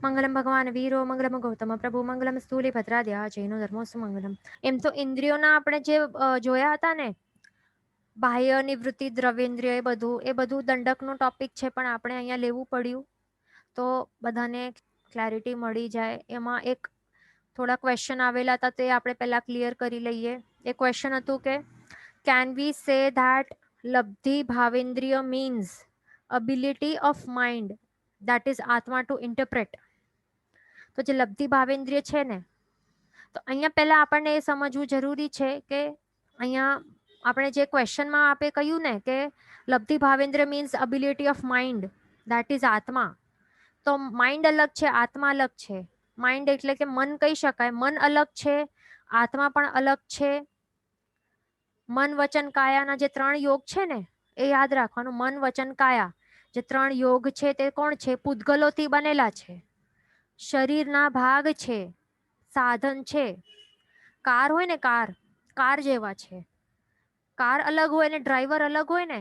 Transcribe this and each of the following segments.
મંગલમ ભગવાન વીરો મંગલમ ગૌતમ પ્રભુ મંગલમ સ્થૂલી ભદ્રાદ્યા જૈનો ધર્મોસ્તુ મંગલમ. એમ તો ઇન્દ્રિયોના આપણે જે જોયા હતા ને, બાહ્ય નિવૃત્તિ દ્રવ્યેન્દ્રિય એ બધું દંડકનું ટોપિક છે, પણ આપણે અહીંયા લેવું પડ્યું તો બધાને ક્લેરિટી મળી જાય. એમાં એક થોડા ક્વેશ્ચન આવેલા હતા, તે આપણે પહેલા ક્લિયર કરી લઈએ. એ ક્વેશ્ચન હતું કે કેન વી સે ધેટ લબ્ધિ ભાવેન્દ્રિય means ability of mind, that is આત્મા ટુ ઇન્ટરપ્રેટ. તો જે લબ્ધિ ભાવેન્દ્રિય છે ને, તો અહીંયા પહેલા આપણને એ સમજવું જરૂરી છે કે અહીંયા આપણે જે ક્વેશ્ચનમાં આપણે કહ્યું ને કે લબ્ધિ ભાવેન્દ્ર means ability of mind, that is આત્મા. તો માઇન્ડ અલગ છે, આત્મા અલગ છે. માઇન્ડ એટલે કે મન કહી શકાય, મન અલગ છે, આત્મા પણ અલગ છે. મન વચન કાયાના જે 3 યોગ છે ને, એ યાદ રાખવાનું. મન વચન કાયા જે 3 યોગ છે તે કોણ છે? પૂતગલોથી બનેલા છે, શરીરના ભાગ છે, સાધન છે. કાર હોય ને, કાર જેવા છે. કાર અલગ હોય ને ડ્રાઈવર અલગ હોય ને.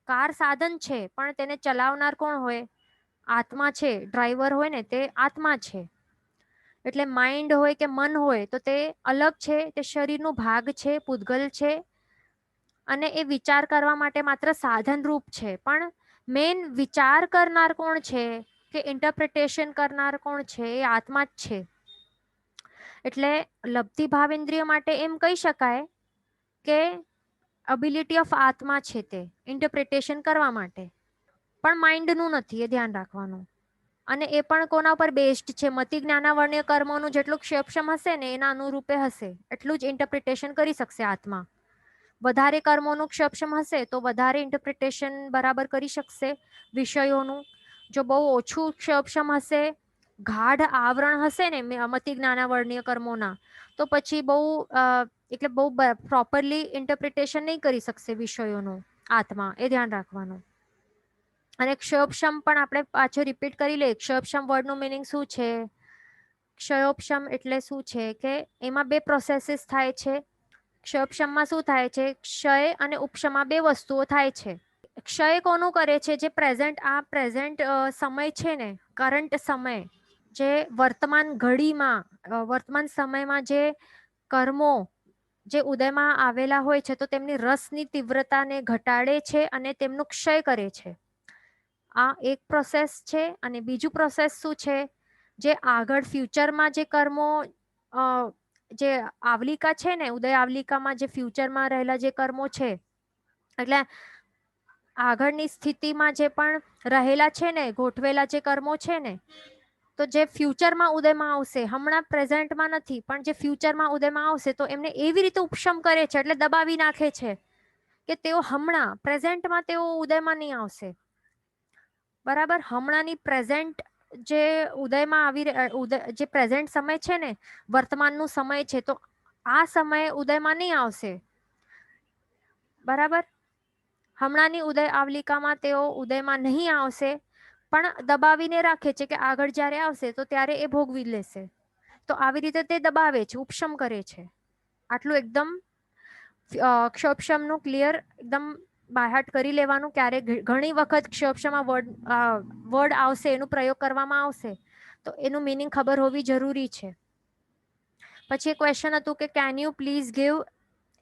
કાર સાધન છે પણ તેને ચલાવનાર કોણ હોય? આત્મા છે. ડ્રાઈવર હોય ને તે આત્મા છે. એટલે માઇન્ડ હોય કે મન હોય તો તે અલગ છે, તે શરીરનો ભાગ છે, પૂતગલ છે, અને એ વિચાર કરવા માટે માત્ર સાધન રૂપ છે. પણ મેન વિચાર કરનાર કોણ છે કે ઇન્ટરપ્રિટેશન કરનાર કોણ છે? એ આત્મા જ છે. એટલે લબ્ધિ ભાવેન્દ્રિય માટે એમ કહી શકાય કે અબિલિટી ઓફ આત્મા છે તે ઇન્ટરપ્રિટેશન કરવા માટે, પણ માઇન્ડનું નથી, એ ધ્યાન રાખવાનું. અને એ પણ કોના પર બેસ્ડ છે? મતિ જ્ઞાનાવર્ણ્ય કર્મોનું જેટલું ક્ષેપક્ષમ હશે ને એના અનુરૂપે હશે, એટલું જ ઇન્ટરપ્રિટેશન કરી શકશે આત્મા. વધારે કર્મોનું ક્ષેપક્ષમ હશે તો વધારે ઇન્ટરપ્રિટેશન બરાબર કરી શકશે વિષયોનું. જો બહુ ઓછું ક્ષેપક્ષમ હશે, ગાઢ આવરણ હશે ને મતિ જ્ઞાનાવર્ણ્ય કર્મોના, તો પછી બહુ પ્રોપરલી ઇન્ટરપ્રિટેશન નહીં કરી શકશે વિષયોનું આત્મા, એ ધ્યાન રાખવાનું. અને ક્ષયોપશમ પણ આપણે પાછો રિપીટ કરી લઈએ. ક્ષયોપશમ વર્ડનું મિનિંગ શું છે? ક્ષયોપશમ એટલે શું છે કે એમાં 2 પ્રોસેસીસ થાય છે. ક્ષયોપશમમાં શું થાય છે? ક્ષય અને ઉપશમમાં 2 વસ્તુઓ થાય છે. ક્ષય કોનું કરે છે? જે પ્રેઝન્ટ સમય છે ને, કરંટ સમય, જે વર્તમાન ઘડીમાં વર્તમાન સમયમાં જે કર્મો જે ઉદયમાં આવેલા હોય છે તો તેમની રસની તીવ્રતાને ઘટાડે છે અને તેમનું ક્ષય કરે છે. આ એક પ્રોસેસ છે. અને બીજું પ્રોસેસ શું છે? જે આગળ ફ્યુચરમાં જે કર્મો, જે આવલિકા છે ને, ઉદય આવલિકામાં જે ફ્યુચરમાં રહેલા જે કર્મો છે, એટલે આગળની સ્થિતિમાં જે પણ રહેલા છે ને, ગોઠવેલા જે કર્મો છે ને, તો જે ફ્યુચરમાં ઉદયમાં આવશે, હમણાં પ્રેઝન્ટમાં નથી, પણ જે ફ્યુચરમાં ઉદયમાં આવશે તો એમને એવી રીતે ઉપશમ કરે છે, એટલે દબાવી નાખે છે કે તેઓ હમણાં પ્રેઝન્ટમાં તેઓ ઉદયમાં નહીં આવશે. બરાબર? હમણાંની પ્રેઝન્ટ જે ઉદયમાં જે પ્રેઝન્ટ સમય છે ને, વર્તમાનનું સમય છે, તો આ સમયે ઉદયમાં નહીં આવશે. બરાબર? હમણાંની ઉદય આવલિકામાં તેઓ ઉદયમાં નહીં આવશે, પણ દબાવીને રાખે છે કે આગળ જ્યારે આવશે તો ત્યારે એ ભોગવી લેશે. તો આવી રીતે તે દબાવે છે, ઉપશમ કરે છે. આટલું એકદમ ક્ષોપશમનું ક્લિયર એકદમ બાયહાટ કરી લેવાનું. ક્યારે ઘણી વખત ક્ષોપશમાં વર્ડ આવશે, એનો પ્રયોગ કરવામાં આવશે, તો એનું મિનિંગ ખબર હોવી જરૂરી છે. પછી એક ક્વેશ્ચન હતું કે can you please give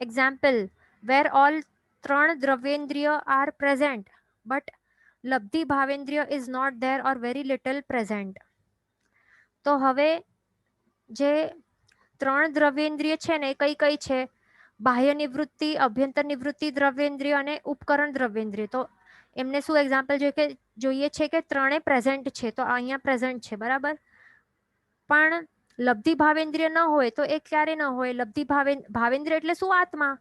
example where all 3 દ્રવ્યેન્દ્રિય આર પ્રેઝન્ટ બટ લબ્ધિ ભાવેન્દ્રિય is not there or very little present. તો હવે જે 3 દ્રવ્યેન્દ્રિય છે ને, એ કઈ કઈ છે? બાહ્ય નિવૃત્તિ, અભ્યંતર નિવૃત્તિ દ્રવ્યેન્દ્રિય અને ઉપકરણ દ્રવ્યેન્દ્રિય. તો એમને શું એક્ઝામ્પલ જોઈએ છે કે 3 પ્રેઝન્ટ છે, તો અહીંયા પ્રેઝન્ટ છે. બરાબર? પણ લબ્ધિ ભાવેન્દ્રિય ન હોય તો એ ક્યારે ન હોય? લબ્ધિ ભાવેન્દ્રિય એટલે શું? આત્મા.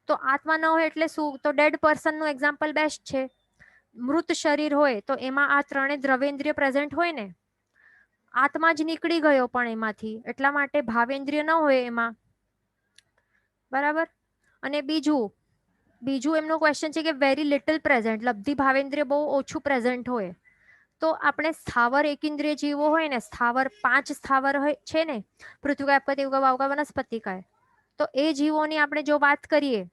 તો આત્મા ન હોય એટલે શું? તો ડેડ પર્સનનું એક્ઝામ્પલ બેસ્ટ છે. મૃત શરીર હોય તો એમાં આ 3 દ્રવ્યેન્દ્રિય પ્રેઝન્ટ હોય ને, આત્મા જ નીકળી ગયો પણ એમાંથી, એટલા માટે ભાવેન્દ્રિય ન હોય એમાં. બરાબર? અને બીજું એમનો ક્વેશ્ચન છે કે વેરી લિટલ પ્રેઝન્ટ, લબ્ધિ ભાવેન્દ્રિય બહુ ઓછું પ્રેઝન્ટ હોય. તો આપણે સ્થાવર એકેન્દ્રિય જીવો હોય ને, 5 સ્થાવર છે ને, પૃથ્વી, આપત્તિ, વાવકા, વનસ્પતિકાય, તો એ જીવોની આપણે જો વાત કરીએ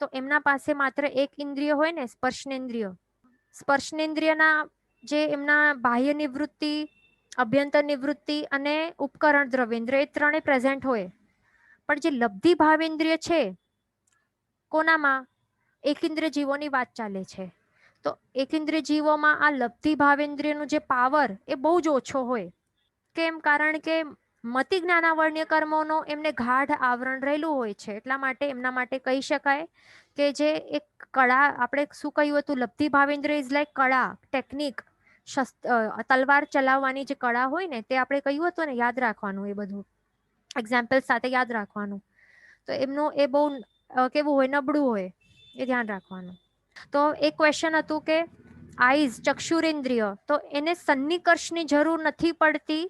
તો એમના પાસે માત્ર એક ઇન્દ્રિય હોય ને, સ્પર્શનેન્દ્રિય. સ્પર્શનેન્દ્રિયના જે એમના બાહ્ય નિવૃત્તિ અભ્યંતરની વૃત્તિ અને ઉપકરણ દ્રવેન્દ્રિય એ ત્રણે પ્રેઝન્ટ હોય. પણ જે લબ્ધિ ભાવેન્દ્રિય છે કોનામાં, એકેન્દ્રિય જીવોની વાત ચાલે છે. તો એકેન્દ્રિય જીવોમાં આ લબ્ધિ ભાવેન્દ્રિયનું જે પાવર એ બહુ જ ઓછો હોય. કેમ? કારણ કે મતિ જ્ઞાનાવર્ણ્ય કર્મોનો એમને ગાઢ આવરણ રહેલું હોય છે. એટલા માટે એમના માટે કહી શકાય કે જે એક કળા, આપણે શું કહ્યું હતું, લબ્ધિ ભાવેન્દ્રિય ઇઝ લાઈક કળા, ટેકનિક, તલવાર ચલાવવાની જે કળા હોય ને તે આપણે કહ્યું હતું ને, યાદ રાખવાનું, એ બધું એક્ઝામ્પલ સાથે યાદ રાખવાનું. તો એમનું એ બહુ કેવું હોય, નબળું હોય, એ ધ્યાન રાખવાનું. તો એક ક્વેશ્ચન હતું કે આઈઝ ચક્ષુરેન્દ્રિય, તો એને સન્નિકર્ષની જરૂર નથી પડતી,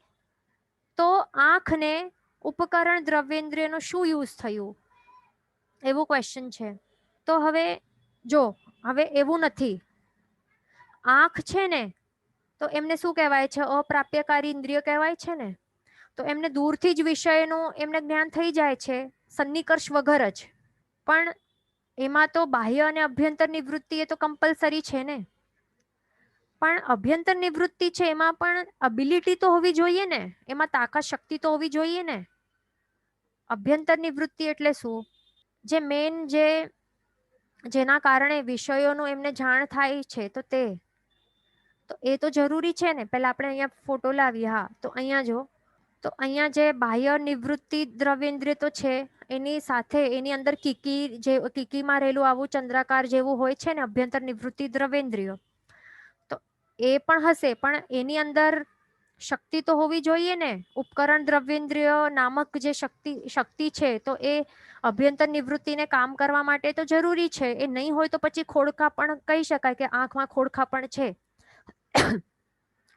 તો આંખને ઉપકરણ દ્રવ્યેન્દ્રિયનો શું યુઝ થયું, એવું ક્વેશ્ચન છે. તો હવે જો, હવે એવું નથી. આંખ છે ને તો એમને શું કહેવાય છે? અપ્રાપ્યકારી ઇન્દ્રિય કહેવાય છે ને. તો એમને દૂરથી જ વિષયનું એમને જ્ઞાન થઈ જાય છે, સન્નિકર્ષ વગર જ. પણ એમાં તો બાહ્ય અને અભ્યંતરની વૃત્તિ એ તો કમ્પલસરી છે ને. પણ અભ્યંતરની વૃત્તિ છે એમાં પણ અબિલિટી તો હોવી જોઈએ ને, એમાં તાકાત શક્તિ તો હોવી જોઈએ ને. અભ્યંતરની વૃત્તિ એટલે શું? જે મેન, જેના કારણે વિષયોનું એમને જાણ થાય છે, તો એ તો જરૂરી છે ને. પેલા આપણે અહીંયા ફોટો લાવીએ. હા, તો અહીંયા જો, તો અહીંયા જે બાહ્ય નિવૃત્તિ દ્રવ્યેન્દ્રિય તો છે, એની સાથે એની અંદર કીકીમાં રહેલું આવું ચંદ્રાકાર જેવું હોય છે ને અભ્યંતર નિવૃત્તિ દ્રવ્યેન્દ્રિય. તો એ પણ હશે, પણ એની અંદર શક્તિ તો હોવી જોઈએ ને. ઉપકરણ દ્રવ્યેન્દ્રિય નામક જે શક્તિ છે, તો એ અભ્યંતર નિવૃત્તિને કામ કરવા માટે તો જરૂરી છે. એ નહીં હોય તો પછી ખોડખા પણ કહી શકાય કે આંખમાં ખોડખા પણ છે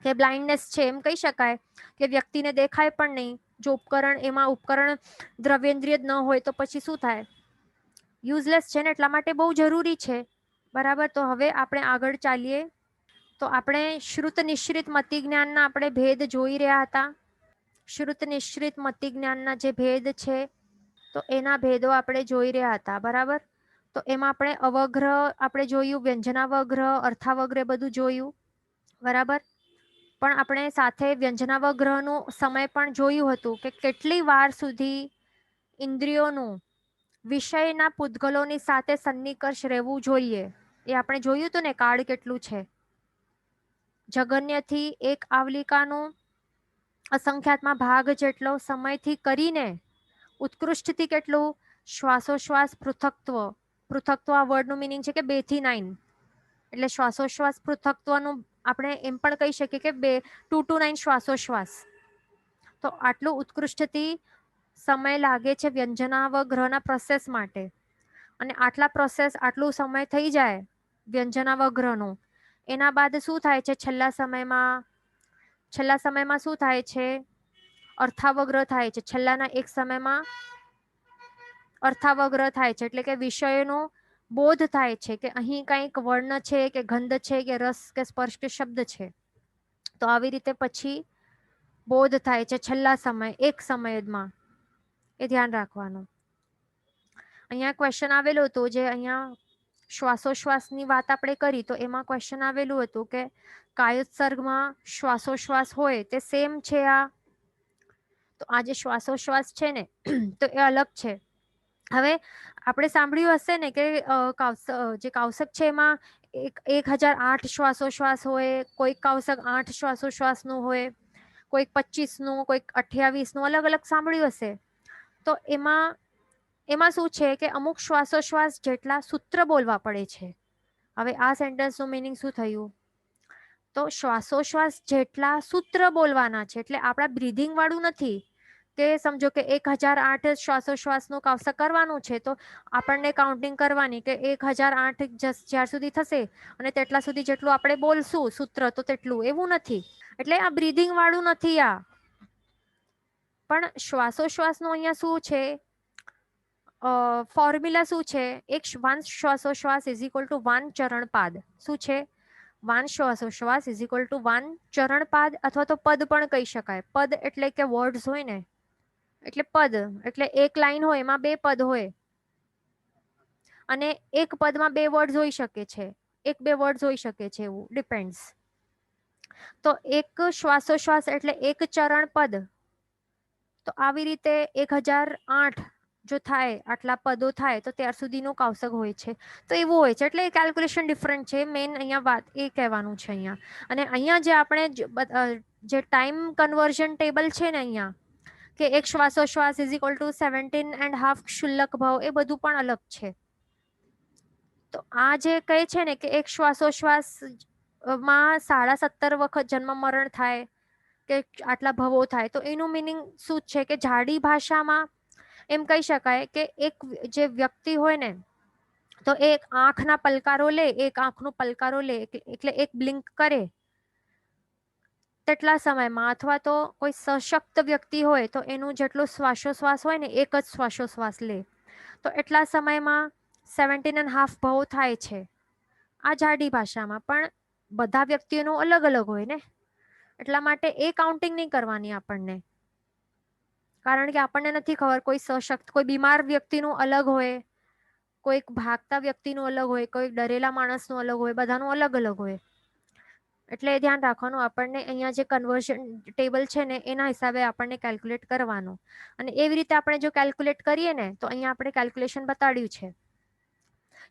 કે બ્લાઇન્ડનેસ છે, એમ કહી શકાય કે વ્યક્તિને દેખાય પણ નહીં. જો ઉપકરણ દ્રવ્યેન્દ્રિય જ ન હોય તો પછી શું થાય? યુઝલેસ છે ને. એટલા માટે બહુ જરૂરી છે. બરાબર. તો હવે આપણે આગળ ચાલીએ. તો આપણે શ્રુત નિશ્રિત મતિ જ્ઞાનના આપણે ભેદ જોઈ રહ્યા હતા. શ્રુત નિશ્રિત મતિ જ્ઞાનના જે ભેદ છે, તો એના ભેદો આપણે જોઈ રહ્યા હતા. બરાબર. તો એમાં આપણે અવગ્રહ આપણે જોયું, વ્યંજનાવગ્રહ, અર્થાવગ્રહ બધું જોયું. બરાબર. પણ આપણે સાથે વ્યંજનાવગ્રહનું સમય પણ જોયું હતું કે કેટલી વાર સુધી ઇન્દ્રિયોનું વિષયના પૂતગલોની સાથે સન્નિકર્ષ રહેવું જોઈએ. એ આપણે જોયું હતું ને, કાળ કેટલું છે. જગન્યથી એક આવલિકાનું અસંખ્યાતમાં ભાગ જેટલો સમયથી કરીને ઉત્કૃષ્ટથી કેટલું શ્વાસોશ્વાસ પૃથક્ત્વ આ વર્ડનું મિનિંગ છે કે 2 થી 9. એટલે શ્વાસોશ્વાસ પૃથક્ત્વનું આપણે એમ પણ કહી શકીએ કે 2 to 9 શ્વાસોશ્વાસ. તો આટલું ઉત્કૃષ્ટથી સમય લાગે છે વ્યંજનાવગ્રહના પ્રોસેસ માટે. અને આટલું સમય થઈ જાય વ્યંજનાવગ્રહનો, એના બાદ શું થાય છે? છેલ્લા સમયમાં શું થાય છે? અર્થાવગ્રહ થાય છે. છેલ્લાના એક સમયમાં અર્થાવગ્રહ થાય છે. એટલે કે વિષયનો બોધ થાય છે કે અહીં કંઈક વર્ણ છે કે ગંધ છે કે રસ કે સ્પર્શ કે શબ્દ છે. તો આવી રીતે પછી બોધ થાય છે છેલ્લા એક સમયમાં. એ ધ્યાન રાખવાનું. અહીંયા ક્વેશ્ચન આવેલું હતું, જે અહીંયા શ્વાસોશ્વાસની વાત આપણે કરી, તો એમાં ક્વેશ્ચન આવેલું હતું કે કાયોત્સર્ગમાં શ્વાસોશ્વાસ હોય તે સેમ છે તો આ જે શ્વાસોશ્વાસ છે ને તો એ અલગ છે. હવે આપણે સાંભળ્યું હશે ને કે જે કૌશક છે એમાં 1008 શ્વાસોશ્વાસ હોય, કોઈક કૌશક 8 શ્વાસોશ્વાસનું હોય, કોઈક 25નું, કોઈક 28નું, અલગ અલગ સાંભળ્યું હશે. તો એમાં શું છે કે અમુક શ્વાસોશ્વાસ જેટલા સૂત્ર બોલવા પડે છે. હવે આ સેન્ટેન્સનું મિનિંગ શું થયું? તો શ્વાસોશ્વાસ જેટલા સૂત્ર બોલવાના છે. એટલે આપણા બ્રીધિંગ વાળું નથી કે સમજો કે 1008 શ્વાસોશ્વાસનું કૌશક કરવાનું છે તો આપણને કાઉન્ટિંગ કરવાની કે 1008 જ્યાર સુધી થશે અને તેટલા સુધી જેટલું આપણે બોલશું સૂત્ર તો તેટલું, એવું નથી. એટલે આ બ્રીધિંગ વાળું નથી. પણ શ્વાસોશ્વાસનું અહીંયા શું છે? ફોર્મ્યુલા શું છે? એક 1 શ્વાસોશ્વાસ ઇઝ ઇક્વલ ટુ 1 ચરણપાદ. શું છે? 1 શ્વાસોશ્વાસ ઇઝ ઇક્વલ ટુ 1 ચરણપાદ, અથવા તો પદ પણ કહી શકાય. પદ એટલે કે વર્ડ્સ હોય ને, એટલે પદ એટલે એક લાઈન હોય એમાં 2 પદ હોય, અને એક પદમાં 2 વર્ડ્સ હોઈ શકે છે, 1-2 વર્ડ્સ હોઈ શકે છે, એવું ડિપેન્ડ્સ. તો એક શ્વાસોશ્વાસ એટલે એક ચરણ પદ. તો આવી રીતે 1008 જો થાય, આટલા પદો થાય તો ત્યાર સુધીનો કૌશક હોય છે. તો એવું હોય છે, એટલે કેલ્ક્યુલેશન ડિફરન્ટ છે. મેઇન અહીંયા વાત એ કહેવાનું છે અહીંયા. અને અહીંયા જે આપણે જે ટાઈમ કન્વર્ઝન ટેબલ છે ને અહીંયા, કે એક શ્વાસોશ્વાસ ઇઝ ઇક્વલ ટુ 17.5 ક્ષુલ્લક ભાવ, એ બધું પણ અલગ છે. તો આ જે કહે છે ને કે એક શ્વાસોશ્વાસ માં 17.5 વખત જન્મ મરણ થાય કે આટલા ભવો થાય, તો એનું મિનિંગ શું છે કે જાડી ભાષામાં એમ કહી શકાય કે એક જે વ્યક્તિ હોય ને, તો એક આંખના પલકારો લે, એક આંખનો પલકારો લે એટલે એક બ્લિંક કરે તેટલા સમયમાં, અથવા તો કોઈ સશક્ત વ્યક્તિ હોય તો એનું જેટલો શ્વાસોશ્વાસ હોય ને એક જ શ્વાસોશ્વાસ લે, તો એટલા સમયમાં 17.5 ભવો થાય છે. આ જાડી ભાષામાં. પણ બધા વ્યક્તિઓનું અલગ અલગ હોય ને, એટલા માટે એ કાઉન્ટિંગ નહીં કરવાની આપણને, કારણ કે આપણને નથી ખબર. કોઈ સશક્ત, કોઈ બીમાર વ્યક્તિનું અલગ હોય, કોઈક ભાગતા વ્યક્તિનું અલગ હોય, કોઈ ડરેલા માણસનું અલગ હોય, બધાનું અલગ અલગ હોય. એટલે એ ધ્યાન રાખવાનું આપણને. અહીંયા જે કન્વર્ઝન ટેબલ છે ને એના હિસાબે આપણને કેલ્ક્યુલેટ કરવાનું, અને એવી રીતે આપણે જો કેલ્ક્યુલેટ કરીએ ને તો અહીંયા આપણે કેલ્ક્યુલેશન બતાડ્યું છે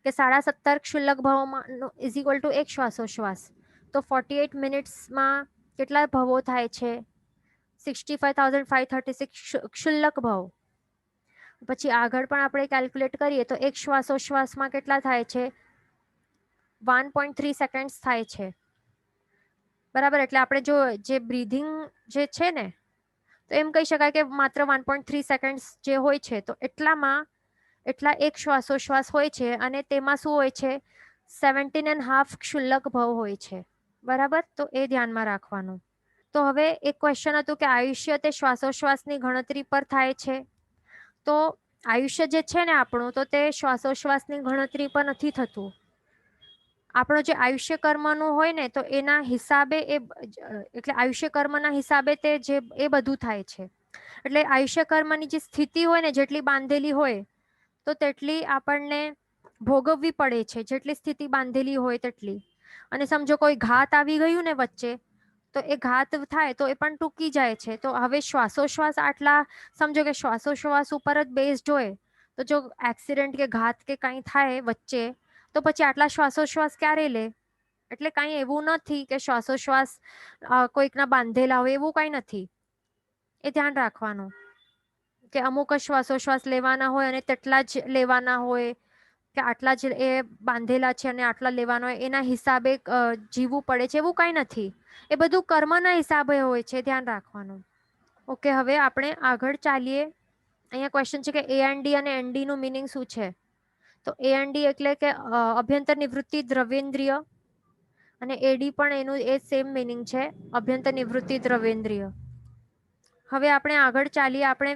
કે 17.5 ક્ષુલ્લક ભાવોમાં ઇઝ ઇક્વલ ટુ એક શ્વાસોશ્વાસ. તો 48 મિનિટ્સમાં કેટલા ભવો થાય છે? 65,536 ક્ષુલ્લક ભાવ. પછી આગળ પણ આપણે કેલ્ક્યુલેટ કરીએ તો એક શ્વાસોશ્વાસમાં કેટલા થાય છે? 1.3 સેકન્ડ્સ થાય છે. બરાબર. એટલે આપણે જો જે બ્રીધિંગ જે છે ને, તો એમ કહી શકાય કે માત્ર 1.3 સેકન્ડ્સ જે હોય છે, તો એટલા એક શ્વાસોશ્વાસ હોય છે, અને તેમાં શું હોય છે? 17.5 ક્ષુલ્લક ભાવ હોય છે. બરાબર. તો એ ધ્યાનમાં રાખવાનું. તો હવે એક ક્વેશ્ચન હતું કે આયુષ્ય તે શ્વાસોશ્વાસની ગણતરી પર થાય છે. તો આયુષ્ય જે છે ને આપણું, તો તે શ્વાસોશ્વાસની ગણતરી પર નથી થતું. આપણો જે આયુષ્ય કર્મનું હોય ને, તો એના હિસાબે એટલે આયુષ્ય કર્મના હિસાબે તે જે એ બધું થાય છે. એટલે આયુષ્ય કર્મની જે સ્થિતિ હોય ને, જેટલી બાંધેલી હોય તો તેટલી આપણને ભોગવવી પડે છે, જેટલી સ્થિતિ બાંધેલી હોય તેટલી. અને સમજો કોઈ ઘાત આવી ગયું ને વચ્ચે, તો એ ઘાત થાય તો એ પણ ટૂંકી જાય છે. તો હવે શ્વાસોશ્વાસ આટલા, સમજો કે શ્વાસોશ્વાસ ઉપર જ બેઝડ હોય, તો જો એક્સિડન્ટ કે ઘાત કે કંઈ થાય વચ્ચે, તો પછી આટલા શ્વાસોશ્વાસ ક્યારે લે? એટલે કંઈ એવું નથી કે શ્વાસોશ્વાસ કોઈકના બાંધેલા હોય, એવું કંઈ નથી. એ ધ્યાન રાખવાનું કે અમુક જ શ્વાસોશ્વાસ લેવાના હોય અને તેટલા જ લેવાના હોય, કે આટલા જ એ બાંધેલા છે અને આટલા લેવાના હોય, એના હિસાબે જીવવું પડે છે, એવું કંઈ નથી. એ બધું કર્મના હિસાબે હોય છે, ધ્યાન રાખવાનું. ઓકે. હવે આપણે આગળ ચાલીએ. અહીંયા ક્વેશ્ચન છે કે એએનડી અને એનડી નું મિનિંગ શું છે? તો એએનડી એટલે કે અભ્યંતર નિવૃત્તિ દ્રવ્યેન્દ્રિય, અને એડી પણ એનું એ સેમ મિનિંગ છે, અભ્યંતર નિવૃત્તિ દ્રવ્યેન્દ્રિય. હવે આપણે આગળ ચાલીએ. આપણે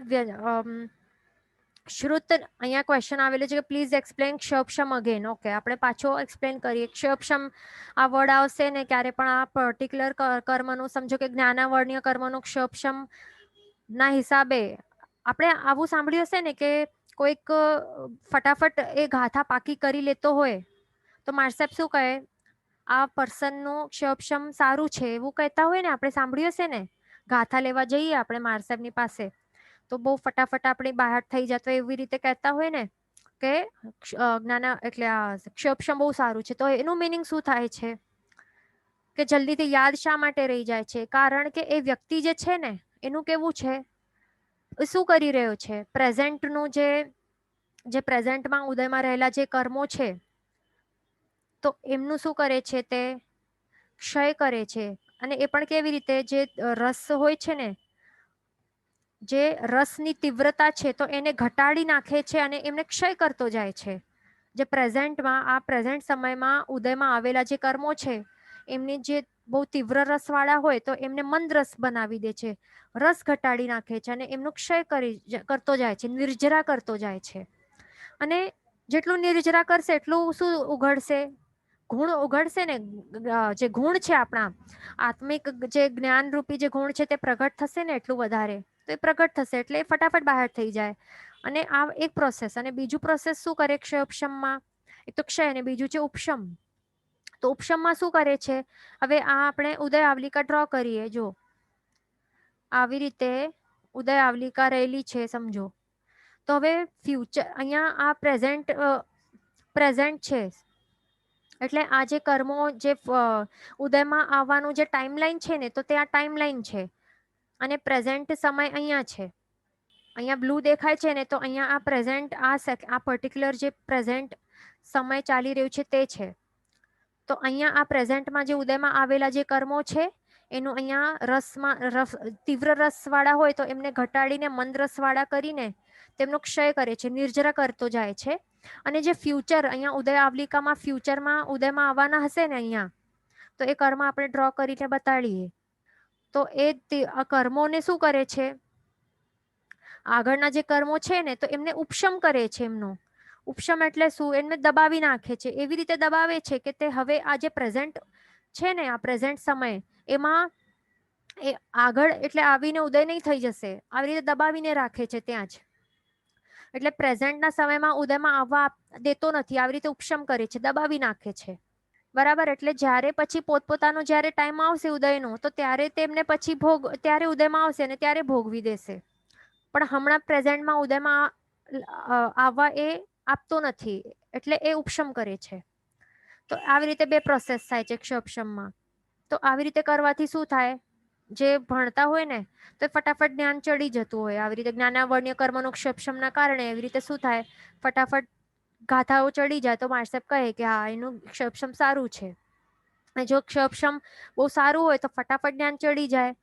શ્રુત, અહીંયા ક્વેશ્ચન આવેલું છે કે પ્લીઝ એક્સપ્લેન ક્ષપશમ અગેન. ઓકે. આપણે પાછો એક્સપ્લેન કરીએ. ક્ષપશમ આ વર્ડ આવશે ને ક્યારે પણ આ પર્ટિક્યુલર કર્મનું, સમજો કે જ્ઞાનાવર્ણ્ય કર્મનું ક્ષપશમ ના હિસાબે આપણે આવું સાંભળ્યું હશે ને કે કોઈક ફટાફટ એ ગાથા પાકી કરી લેતો હોય, તો માર્સેપ શું કહે? આ પર્સનનું ક્ષપશમ સારું છે, એવું કહેતા હોય ને, આપણે સાંભળ્યું હશે ને. ગાથા લેવા જઈએ આપણે માર્સેપની પાસે, તો બહુ ફટાફટ આપણી બહાર થઈ જતો, એવી રીતે કહેતા હોય ને કે જ્ઞાના એટલે ક્ષપશમ બહુ સારું છે. તો એનું મિનિંગ શું થાય છે કે જલ્દીથી યાદ શા માટે રહી જાય છે? કારણ કે એ વ્યક્તિ જે છે ને, એનું કેવું છે, શું કરી રહ્યો છે? પ્રેઝન્ટનું જે પ્રેઝન્ટમાં ઉદયમાં રહેલા જે કર્મો છે, તો એમનું શું કરે છે? તે ક્ષય કરે છે. અને એ પણ કેવી રીતે? જે રસ હોય છે ને, જે રસની તીવ્રતા છે, તો એને ઘટાડી નાખે છે અને એમને ક્ષય કરતો જાય છે. જે પ્રેઝન્ટમાં, આ પ્રેઝન્ટ સમયમાં ઉદયમાં આવેલા જે કર્મો છે, એમની જે બહુ તીવ્ર રસવાળા હોય તો એમને મંદ રસ બનાવી દે છે, રસ ઘટાડી નાખે છે, અને એમનું ક્ષય કરતો જાય છે, નિર્જરા કરતો જાય છે. અને જેટલું નિર્જરા કરશે એટલું શું ઉઘડશે? ગુણ ઉઘડશે ને. જે ગુણ છે આપણા આત્મિક, જે જ્ઞાન રૂપી જે ગુણ છે, તે પ્રગટ થશે ને એટલું વધારે, તો એ પ્રગટ થશે એટલે એ ફટાફટ બહાર થઈ જાય. અને આ એક પ્રોસેસ. અને બીજું પ્રોસેસ શું કરે ક્ષયપશમમાં? એક તો ક્ષય, અને બીજું છે ઉપશમ. તો ઉપશમમાં શું કરે છે? હવે આ આપણે ઉદય આવલિકા ડ્રો કરીએ. જો આવી રીતે ઉદય આવલિકા રહેલી છે સમજો. તો હવે ફ્યુચર અહીંયા આ પ્રેઝન્ટ છે, એટલે આ જે કર્મો જે ઉદયમાં આવવાનું જે ટાઈમલાઈન છે ને, તો તે આ ટાઈમલાઈન છે અને પ્રેઝન્ટ સમય અહીંયા છે. અહીંયા બ્લુ દેખાય છે ને, તો અહીંયા આ પ્રેઝન્ટ આ પર્ટિક્યુલર જે પ્રેઝન્ટ સમય ચાલી રહ્યું છે તે છે. તો અહીંયા આ પ્રેઝન્ટમાં જે ઉદયમાં આવેલા જે કર્મો છે એનું અહીંયા તીવ્ર રસવાળા હોય તો એમને ઘટાડીને મંદ રસવાળા કરીને તેમનો ક્ષય કરે છે, નિર્જરા કરતો જાય છે. અને જે ફ્યુચર અહીંયા ઉદય આવલિકામાં ફ્યુચરમાં ઉદયમાં આવવાના હશે ને અહીંયા, તો એ કર્મ આપણે ડ્રો કરીને બતાડીએ. તો એ કર્મોને શું કરે છે? આગળના જે કર્મો છે ને તો એમને ઉપશમ કરે છે. એમનો ઉપશમ એટલે શું? એમને દબાવી નાખે છે. એવી રીતે દબાવે છે કે તે હવે આ જે પ્રેઝન્ટ છે ને, આ પ્રેઝન્ટ સમય એમાં એ આગળ એટલે આવીને ઉદય નહીં થઈ જશે, આવી રીતે દબાવીને રાખે છે ત્યાં જ. એટલે પ્રેઝન્ટના સમયમાં ઉદયમાં આવવા દેતો નથી, આવી રીતે ઉપશમ કરે છે, દબાવી નાખે છે. બરાબર. એટલે જ્યારે પછી પોતપોતાનો જ્યારે ટાઈમ આવશે ઉદયનો, તો ત્યારે તેમને પછી ત્યારે ઉદયમાં આવશે અને ત્યારે ભોગવી દેશે. પણ હમણાં પ્રેઝન્ટમાં ઉદયમાં આવવા એ આપતો નથી, એટલે એ ઉપશમ કરે છે. તો આવી રીતે બે પ્રોસેસ થાય છે ક્ષપશમમાં. તો આવી રીતે કરવાથી શું થાય? જે ભણતા હોય ને તો ફટાફટ જ્ઞાન ચડી જતું હોય. આવી રીતે જ્ઞાનાવર્ણ્ય કર્મનો ક્ષપશમના કારણે એવી રીતે શું થાય? ફટાફટ ગાથાઓ ચડી જાય તો માણસ કહે કે હા, એનું ક્ષપશમ સારું છે. અને જો ક્ષપશમ બહુ સારું હોય તો ફટાફટ જ્ઞાન ચડી જાય,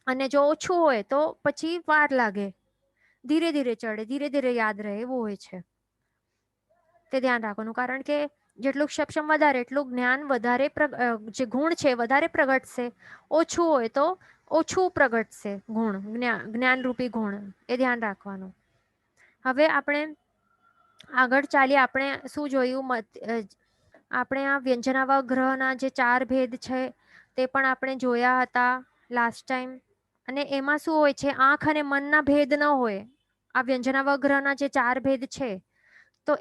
અને જો ઓછું હોય તો પછી વાર લાગે, ધીરે ધીરે ચડે, ધીરે ધીરે યાદ રહે, એવું હોય છે. તે ધ્યાન રાખવાનું. કારણ કે જેટલું ક્ષપશમ વધારે એટલું જ્ઞાન વધારે, જે ગુણ છે વધારે પ્રગટશે. ઓછું હોય તો ઓછું પ્રગટશે ગુણ, જ્ઞાનરૂપી ગુણ. એ ધ્યાન રાખવાનું. હવે આપણે આગળ ચાલીએ. આપણે શું જોયું? આપણે આ વ્યંજનાવગ્રહના જે 4 ભેદ છે તે પણ આપણે જોયા હતા લાસ્ટ ટાઈમ. અને એમાં શું હોય છે? આંખ અને મનના ભેદ ન હોય. આ વ્યંજનાવગ્રહના જે 4 ભેદ છે તો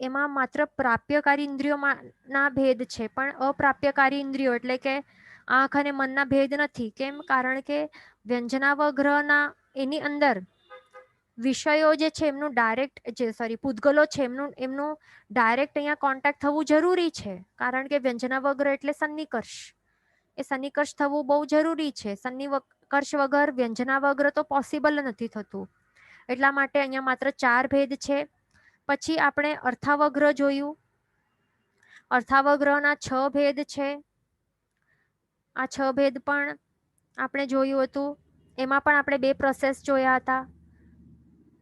એમાં માત્ર પ્રાપ્યકારી ઇન્દ્રિયોના ભેદ છે, પણ અપ્રાપ્યકારી ઇન્દ્રિયો એટલે કે આંખ અને મનના ભેદ નથી. કેમ? કારણ કે વ્યંજનાવગ્રહના એની અંદર વિષયો જે છે એમનું પૂતગલો છે એમનું ડાયરેક્ટ અહીંયા કોન્ટેક્ટ થવું જરૂરી છે. કારણ કે વ્યંજનાવગ્રહ એટલે સન્નિકર્ષ. એ સન્નિકર્ષ થવું બહુ જરૂરી છે. સન્નિકર્ષ વગર વ્યંજનાવગ્રહ તો પોસિબલ નથી થતું. એટલા માટે અહીંયા માત્ર 4 ભેદ છે. પછી આપણે અર્થાવગ્રહ જોયું. અર્થાવગ્રહના 6 ભેદ છે. આ 6 ભેદ પણ આપણે જોયું હતું. એમાં પણ આપણે 2 પ્રોસેસ જોયા હતા.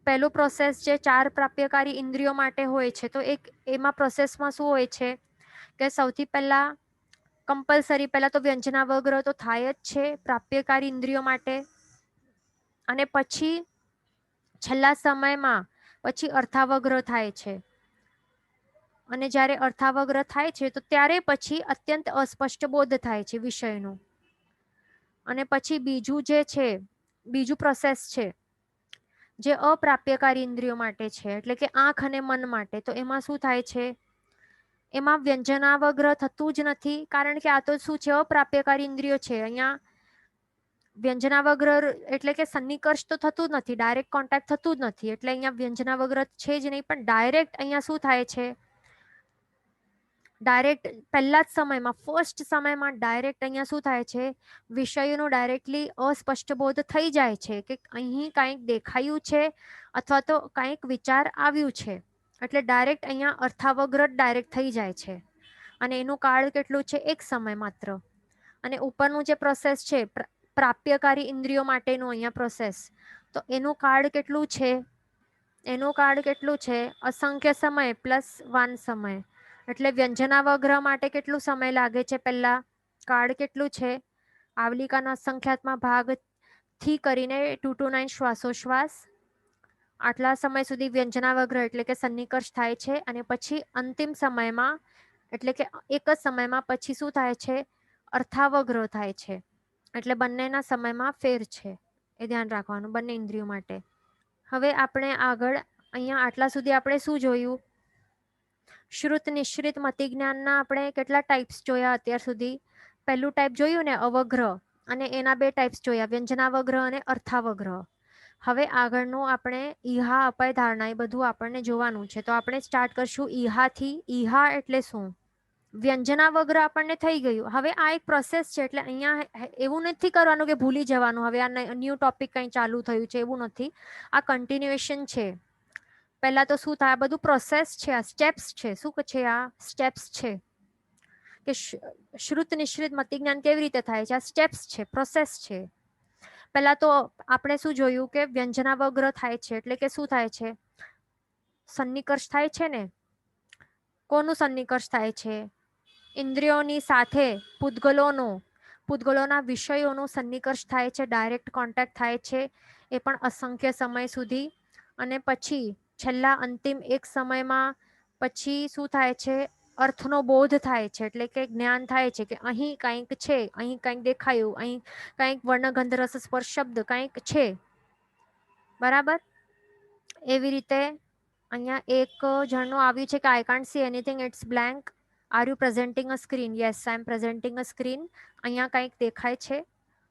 પહેલું પ્રોસેસ જે 4 પ્રાપ્યકારી ઇન્દ્રિયો માટે હોય છે, તો એમાં પ્રોસેસમાં શું હોય છે કે સૌથી પહેલા કમ્પલસરી પહેલા તો વ્યંજનાવગ્રહ તો થાય જ છે પ્રાપ્યકારી ઇન્દ્રિયો માટે, અને પછી છેલ્લા સમયમાં પછી અર્થાવગ્રહ થાય છે. અને જ્યારે અર્થાવગ્રહ થાય છે તો ત્યારે પછી અત્યંત અસ્પષ્ટ બોધ થાય છે વિષયનો. અને પછી બીજું પ્રોસેસ છે જે અપ્રાપ્યકારી ઇન્દ્રિયો માટે છે, એટલે કે આંખ અને મન માટે. તો એમાં શું થાય છે? એમાં વ્યંજનાવગ્રહ થતું જ નથી. કારણ કે આ તો શું છે? અપ્રાપ્યકારી ઇન્દ્રિયો છે. અહીંયા વ્યંજનાવગ્રહ એટલે કે સન્નિકર્ષ તો થતું જ નથી, ડાયરેક્ટ કોન્ટેક્ટ થતું જ નથી. એટલે અહીંયા વ્યંજનાવગ્રહ છે જ નહીં. પણ ડાયરેક્ટ અહીંયા શું થાય છે? ડાયરેક્ટ પહેલા જ સમયમાં, ફર્સ્ટ સમયમાં ડાયરેક્ટ અહીંયા શું થાય છે? વિષયોનો ડાયરેક્ટલી અસ્પષ્ટ બોધ થઈ જાય છે કે અહીં કંઈક દેખાયું છે અથવા તો કંઈક વિચાર આવ્યું છે. એટલે ડાયરેક્ટ અહીંયા અર્થાવગ્રહ ડાયરેક્ટ થઈ જાય છે. અને એનું કાળ કેટલું છે? 1 સમય માત્ર. અને ઉપરનું જે પ્રોસેસ છે પ્રાપ્યકારી ઇન્દ્રિયો માટેનું અહીંયા પ્રોસેસ, તો એનું કાળ કેટલું છે? એનું કાળ કેટલું છે? અસંખ્ય સમય પ્લસ 1 સમય. એટલે વ્યંજનાવગ્રહ માટે કેટલું સમય લાગે છે? પહેલા કાળ કેટલું છે? આવલિકાના સંખ્યાત્મક ભાગથી કરીને 2 to 9 શ્વાસોશ્વાસ, આટલા સમય સુધી વ્યંજનાવગ્રહ એટલે કે સન્નિકર્ષ થાય છે. અને પછી અંતિમ સમયમાં એટલે કે એક જ સમયમાં પછી શું થાય છે? અર્થાવગ્રહ થાય છે. એટલે બંનેના સમયમાં ફેર છે, એ ધ્યાન રાખવાનું બંને ઇન્દ્રિયો માટે. હવે આપણે આગળ અહીંયા આટલા સુધી આપણે શું જોયું? શ્રુત નિશ્રિત મતિજ્ઞાનના આપણે કેટલા ટાઈપ્સ જોયા અત્યાર સુધી? પહેલું ટાઈપ જોયું ને અવગ્રહ, અને એના બે ટાઈપ્સ જોયા, વ્યંજનાવગ્રહ અને અર્થાવગ્રહ. હવે આગળનું આપણે ઈહા અપાય ધારણા એ બધું આપણને જોવાનું છે. તો આપણે સ્ટાર્ટ કરશું ઈહાથી. ઈહા એટલે શું? વ્યંજનાવગ્રહ આપણને થઈ ગયું. હવે આ એક પ્રોસેસ છે, એટલે અહીંયા એવું નથી કરવાનું કે ભૂલી જવાનું હવે આ ન્યૂ ટોપિક કંઈ ચાલુ થયું છે, એવું નથી. આ કન્ટિન્યુએશન છે. પહેલા તો શું થાય, બધું પ્રોસેસ છે, આ સ્ટેપ્સ છે. શું છે? આ સ્ટેપ્સ છે કે શ્રુત નિશ્રિત મતિજ્ઞાન કેવી રીતે થાય છે. આ સ્ટેપ્સ છે, પ્રોસેસ છે. પહેલા તો આપણે શું જોયું કે વ્યંજનાવગ્રહ થાય છે એટલે કે શું થાય છે? સન્નિકર્ષ થાય છે ને. કોનું સન્નિકર્ષ થાય છે? ઇન્દ્રિયોની સાથે પૂતગલોના વિષયોનું સન્નિકર્ષ થાય છે, ડાયરેક્ટ કોન્ટેક્ટ થાય છે, એ પણ અસંખ્ય સમય સુધી. અને પછી છેલ્લા અંતિમ એક સમયમાં પછી શું થાય છે? અર્થનો બોધ થાય છે, એટલે કે જ્ઞાન થાય છે કે અહીં કંઈક છે, અહીં કંઈક દેખાયું, અહીં કંઈક વર્ણગંધ રસ સ્પર્શ શબ્દ કંઈક છે. બરાબર. એવી રીતે અહીંયા એક જણનું આવ્યું છે કે I can't see anything, it's blank. Are you presenting a screen? Yes, I am presenting a screen. અહીંયા કંઈક દેખાય છે,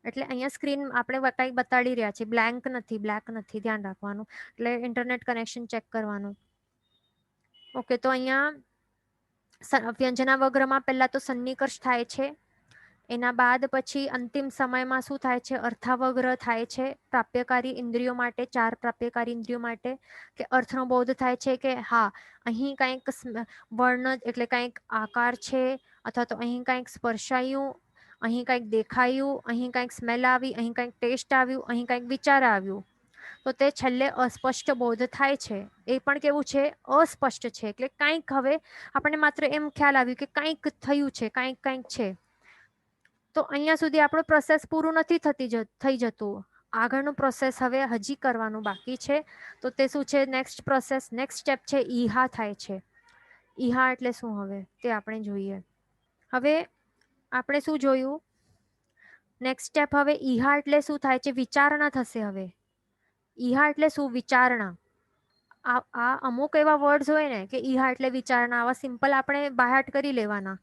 એટલે અહીંયા સ્ક્રીન આપણે કંઈક બતાડી રહ્યા છીએ, બ્લેન્ક નથી, બ્લેક નથી, ધ્યાન રાખવાનું. એટલે ઇન્ટરનેટ કનેક્શન ચેક કરવાનું. ઓકે, તો અહીંયા વ્યંજનાવગ્રહમાં પહેલા તો સન્નિકર્ષ થાય છે. એના બાદ પછી અંતિમ સમયમાં શું થાય છે? અર્થાવગ્રહ થાય છે, પ્રાપ્યકારી ઇન્દ્રિયો માટે, 4 પ્રાપ્યકારી ઇન્દ્રિયો માટે. કે અર્થનો બોધ થાય છે કે હા, અહીં કંઈક વર્ણ એટલે કંઈક આકાર છે, અથવા તો અહીં કંઈક સ્પર્શાયું, અહીં કંઈક દેખાયું, અહીં કંઈક સ્મેલ આવી, અહીં કંઈક ટેસ્ટ આવ્યું, અહીં કંઈક વિચાર આવ્યું. તો તે છેલ્લે અસ્પષ્ટ બોધ થાય છે. એ પણ કેવું છે? અસ્પષ્ટ છે. એટલે કંઈક હવે આપણને માત્ર એમ ખ્યાલ આવ્યું કે કંઈક થયું છે, કંઈક છે. તો અહીંયા સુધી આપણો પ્રોસેસ પૂરું નથી થઈ જતું. આગળનું પ્રોસેસ હવે હજી કરવાનું બાકી છે. તો તે શું છે? નેક્સ્ટ પ્રોસેસ, નેક્સ્ટ સ્ટેપ છે ઈહા થાય છે. ઈહા એટલે શું હવે તે આપણે જોઈએ. હવે આપણે શું જોયું? નેક્સ્ટ સ્ટેપ હવે ઈહા એટલે શું થાય છે? વિચારણા થશે. હવે ઈહા એટલે શું? વિચારણા. આ અમુક એવા વર્ડ્સ હોય ને કે ઈહા એટલે વિચારણા, આવા સિમ્પલ આપણે બાહાટ કરી લેવાના.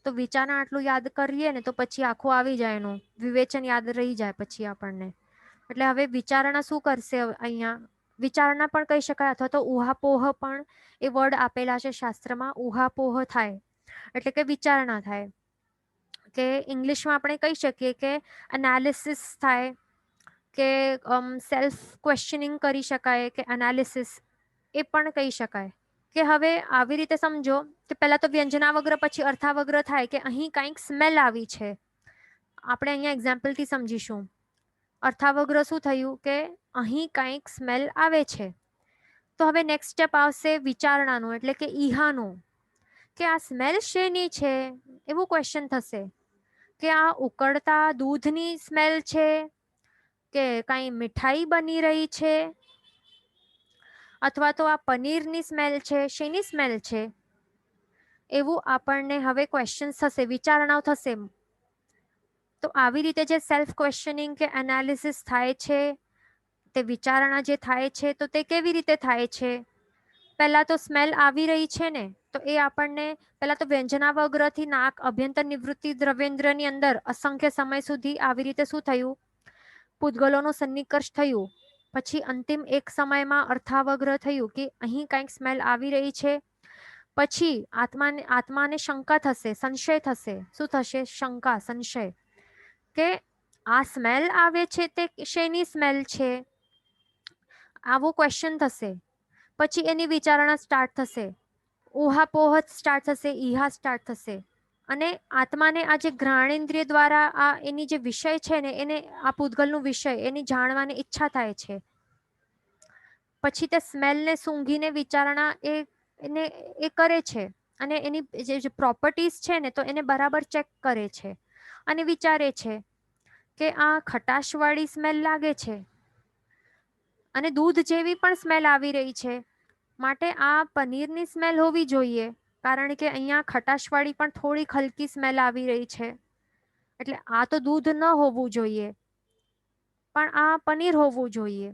તો વિચારણા આટલું યાદ કરીએ ને તો પછી આખું આવી જાય, એનું વિવેચન યાદ રહી જાય પછી આપણને. એટલે હવે વિચારણા શું કરશે? અહીંયા વિચારણા પણ કહી શકાય, અથવા તો ઉહાપોહ પણ એ વર્ડ આપેલા છે શાસ્ત્રમાં. ઉહાપોહ થાય એટલે કે વિચારણા થાય. કે ઇંગ્લિશમાં આપણે કહી શકીએ કે એનાલિસિસ થાય, કે સેલ્ફ ક્વેશ્ચનિંગ કરી શકાય, કે એનાલિસિસ એ પણ કહી શકાય. કે હવે આવી રીતે સમજો કે પહેલા તો વ્યંજનાવગ્રહ પછી અર્થાવગ્રહ થાય કે અહીં કંઈક સ્મેલ આવી છે. આપણે અહીંયા એક્ઝામ્પલથી સમજીશું. અર્થાવગ્રહ શું થયું? કે અહીં કંઈક સ્મેલ આવે છે. તો હવે નેક્સ્ટ સ્ટેપ આવશે વિચારણાનું, એટલે કે ઈહાનું. કે આ સ્મેલ શેની છે? એવું ક્વેશ્ચન થશે કે આ ઉકળતા દૂધની સ્મેલ છે, કે કાંઈ મીઠાઈ બની રહી છે, અથવા તો આ પનીરની સ્મેલ છે, શેની સ્મેલ છે? એવું આપણને હવે ક્વેશ્ચન થશે, વિચારણાઓ થશે. તો આવી રીતે જે સેલ્ફ ક્વેશ્ચનિંગ કે એનાલિસિસ થાય છે, તે વિચારણા જે થાય છે, તો તે કેવી રીતે થાય છે? પહેલા તો સ્મેલ આવી રહી છે ને, તો એ આપણને પહેલા તો વ્યંજનાવગ્રહથી નાક અભ્યંતર નિવૃત્તિ દ્રવ્યેન્દ્રની અંદર અસંખ્ય સમય સુધી આવી રીતે શું થયું? પૂતગલોનું સન્નિકર્ષ થયું. પછી અંતિમ એક સમયમાં અર્થાવગ્રહ થયું કે અહીં કંઈક સ્મેલ આવી રહી છે. પછી આત્માને શંકા થશે, સંશય થશે. શું થશે? શંકા, સંશય. કે આ સ્મેલ આવે છે તે શેની સ્મેલ છે? આવો ક્વેશ્ચન થશે. પછી એની વિચારણા સ્ટાર્ટ થશે. ઉહાપોહ સ્ટાર્ટ થશે, ઈહા સ્ટાર્ટ થશે. અને આત્માને આ જે ઘ્રાણેન્દ્રિય દ્વારા આ એની જે વિષય છે ને, એને આ પૂતગલનું વિષય એની જાણવાની ઈચ્છા થાય છે. પછી તે સ્મેલને સૂંઘીને વિચારણા એને એ કરે છે, અને એની જે પ્રોપર્ટીઝ છે ને, તો એને બરાબર ચેક કરે છે અને વિચારે છે કે આ ખટાશવાળી સ્મેલ લાગે છે અને દૂધ જેવી પણ સ્મેલ આવી રહી છે, માટે આ પનીરની સ્મેલ હોવી જોઈએ, કારણ કે અહીંયા ખટાશવાળી પણ થોડી હલકી સ્મેલ આવી રહી છે. એટલે આ તો દૂધ ન હોવું જોઈએ, પણ આ પનીર હોવું જોઈએ.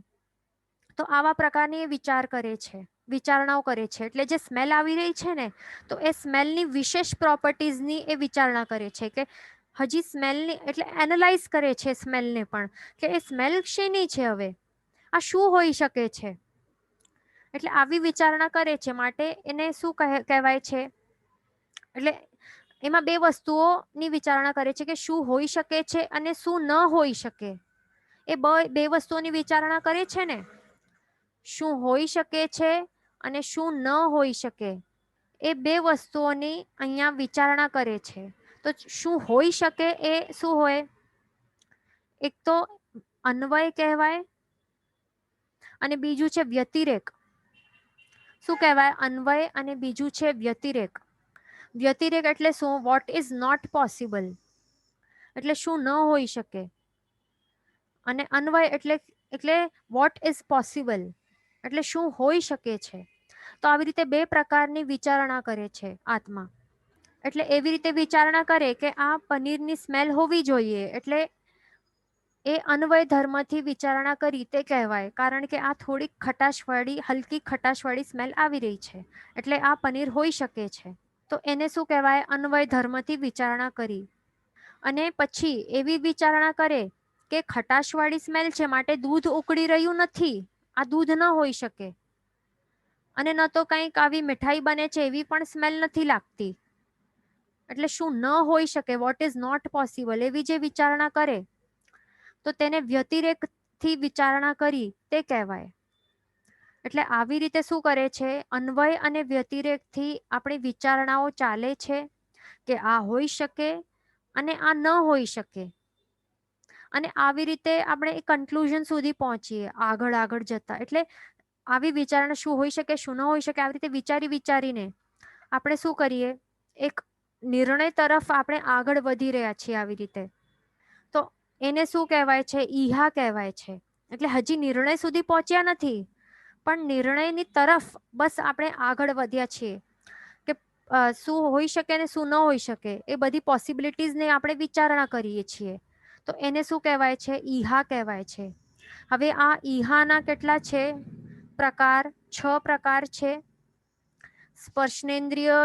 તો આવા પ્રકારની વિચાર કરે છે. વિચારણાઓ કરે છે. એટલે જે સ્મેલ આવી રહી છે ને, તો એ સ્મેલની વિશેષ પ્રોપર્ટીઝની એ વિચારણા કરે છે કે હજી સ્મેલની, એટલે એનાલાઇઝ કરે છે સ્મેલને પણ, કે એ સ્મેલ શેની છે, હવે આ શું હોઈ શકે છે. એટલે આવી વિચારણા કરે છે, માટે એને શું કહેવાય છે, એટલે એમાં બે વસ્તુઓની વિચારણા કરે છે કે શું હોઈ શકે છે અને શું ન હોઈ શકે. એ બે વસ્તુઓની વિચારણા કરે છે ને, શું હોઈ શકે છે અને શું ન હોઈ શકે, એ બે વસ્તુઓની અહીંયા વિચારણા કરે છે. તો શું હોઈ શકે એ શું હોય, એક તો અન્વય કહેવાય અને બીજું છે વ્યતિરેક. શું કહેવાય, અન્વય અને બીજું છે વ્યતિરેક. વ્યતિરેક એટલે શું, વોટ ઇઝ નોટ પોસિબલ, એટલે શું ન હોઈ શકે, અને અન્વય એટલે વોટ ઇઝ પોસિબલ, એટલે શું હોઈ શકે છે. તો આવી રીતે બે પ્રકારની વિચારણા કરે છે આત્મા. એટલે એવી રીતે વિચારણા કરે કે આ પનીરની સ્મેલ હોવી જોઈએ, એટલે એ અન્વય ધર્મથી વિચારણા કરી તે કહેવાય, કારણ કે આ થોડીક ખટાશવાળી, હલકી ખટાશવાળી સ્મેલ આવી રહી છે, એટલે આ પનીર હોઈ શકે છે. તો એને શું કહેવાય, અન્વય ધર્મથી વિચારણા કરી. અને પછી એવી વિચારણા કરે કે ખટાશવાળી સ્મેલ છે, માટે દૂધ ઉકળી રહ્યું નથી, આ દૂધ ન હોઈ શકે. અને ન તો કંઈક આવી મીઠાઈ બને છે એવી પણ સ્મેલ નથી લાગતી, એટલે શું ન હોઈ શકે, વોટ ઇઝ નોટ પોસિબલ, એવી જે વિચારણા કરે તો તેને વ્યતિરેકથી વિચારણા કરી તે કહેવાય. એટલે આવી રીતે શું કરે છે, અન્વય અને વ્યતિરેકથી આપણી વિચારણાઓ ચાલે છે કે આ હોઈ શકે અને આ ન હોઈ શકે. અને આવી રીતે આપણે એ કન્ક્લુઝન સુધી પહોંચીએ આગળ જતા. એટલે આવી વિચારણા શું હોઈ શકે, શું ન હોઈ શકે, આવી રીતે વિચારીને આપણે શું કરીએ, એક નિર્ણય તરફ આપણે આગળ વધી રહ્યા છીએ આવી રીતે. તો એને શું કહેવાય છે, ઈહા કહેવાય છે. એટલે હજી નિર્ણય સુધી પહોંચ્યા નથી, પણ નિર્ણયની તરફ બસ આપણે આગળ વધ્યા છીએ કે શું હોઈ શકે ને શું ન હોઈ શકે, એ બધી પોસિબિલિટીઝને આપણે વિચારણા કરીએ છીએ. તો એને શું કહેવાય છે, ઈહા કહેવાય છે. હવે આ ઈહાના કેટલા છે પ્રકાર, 6 પ્રકાર છે. સ્પર્શનેન્દ્રિય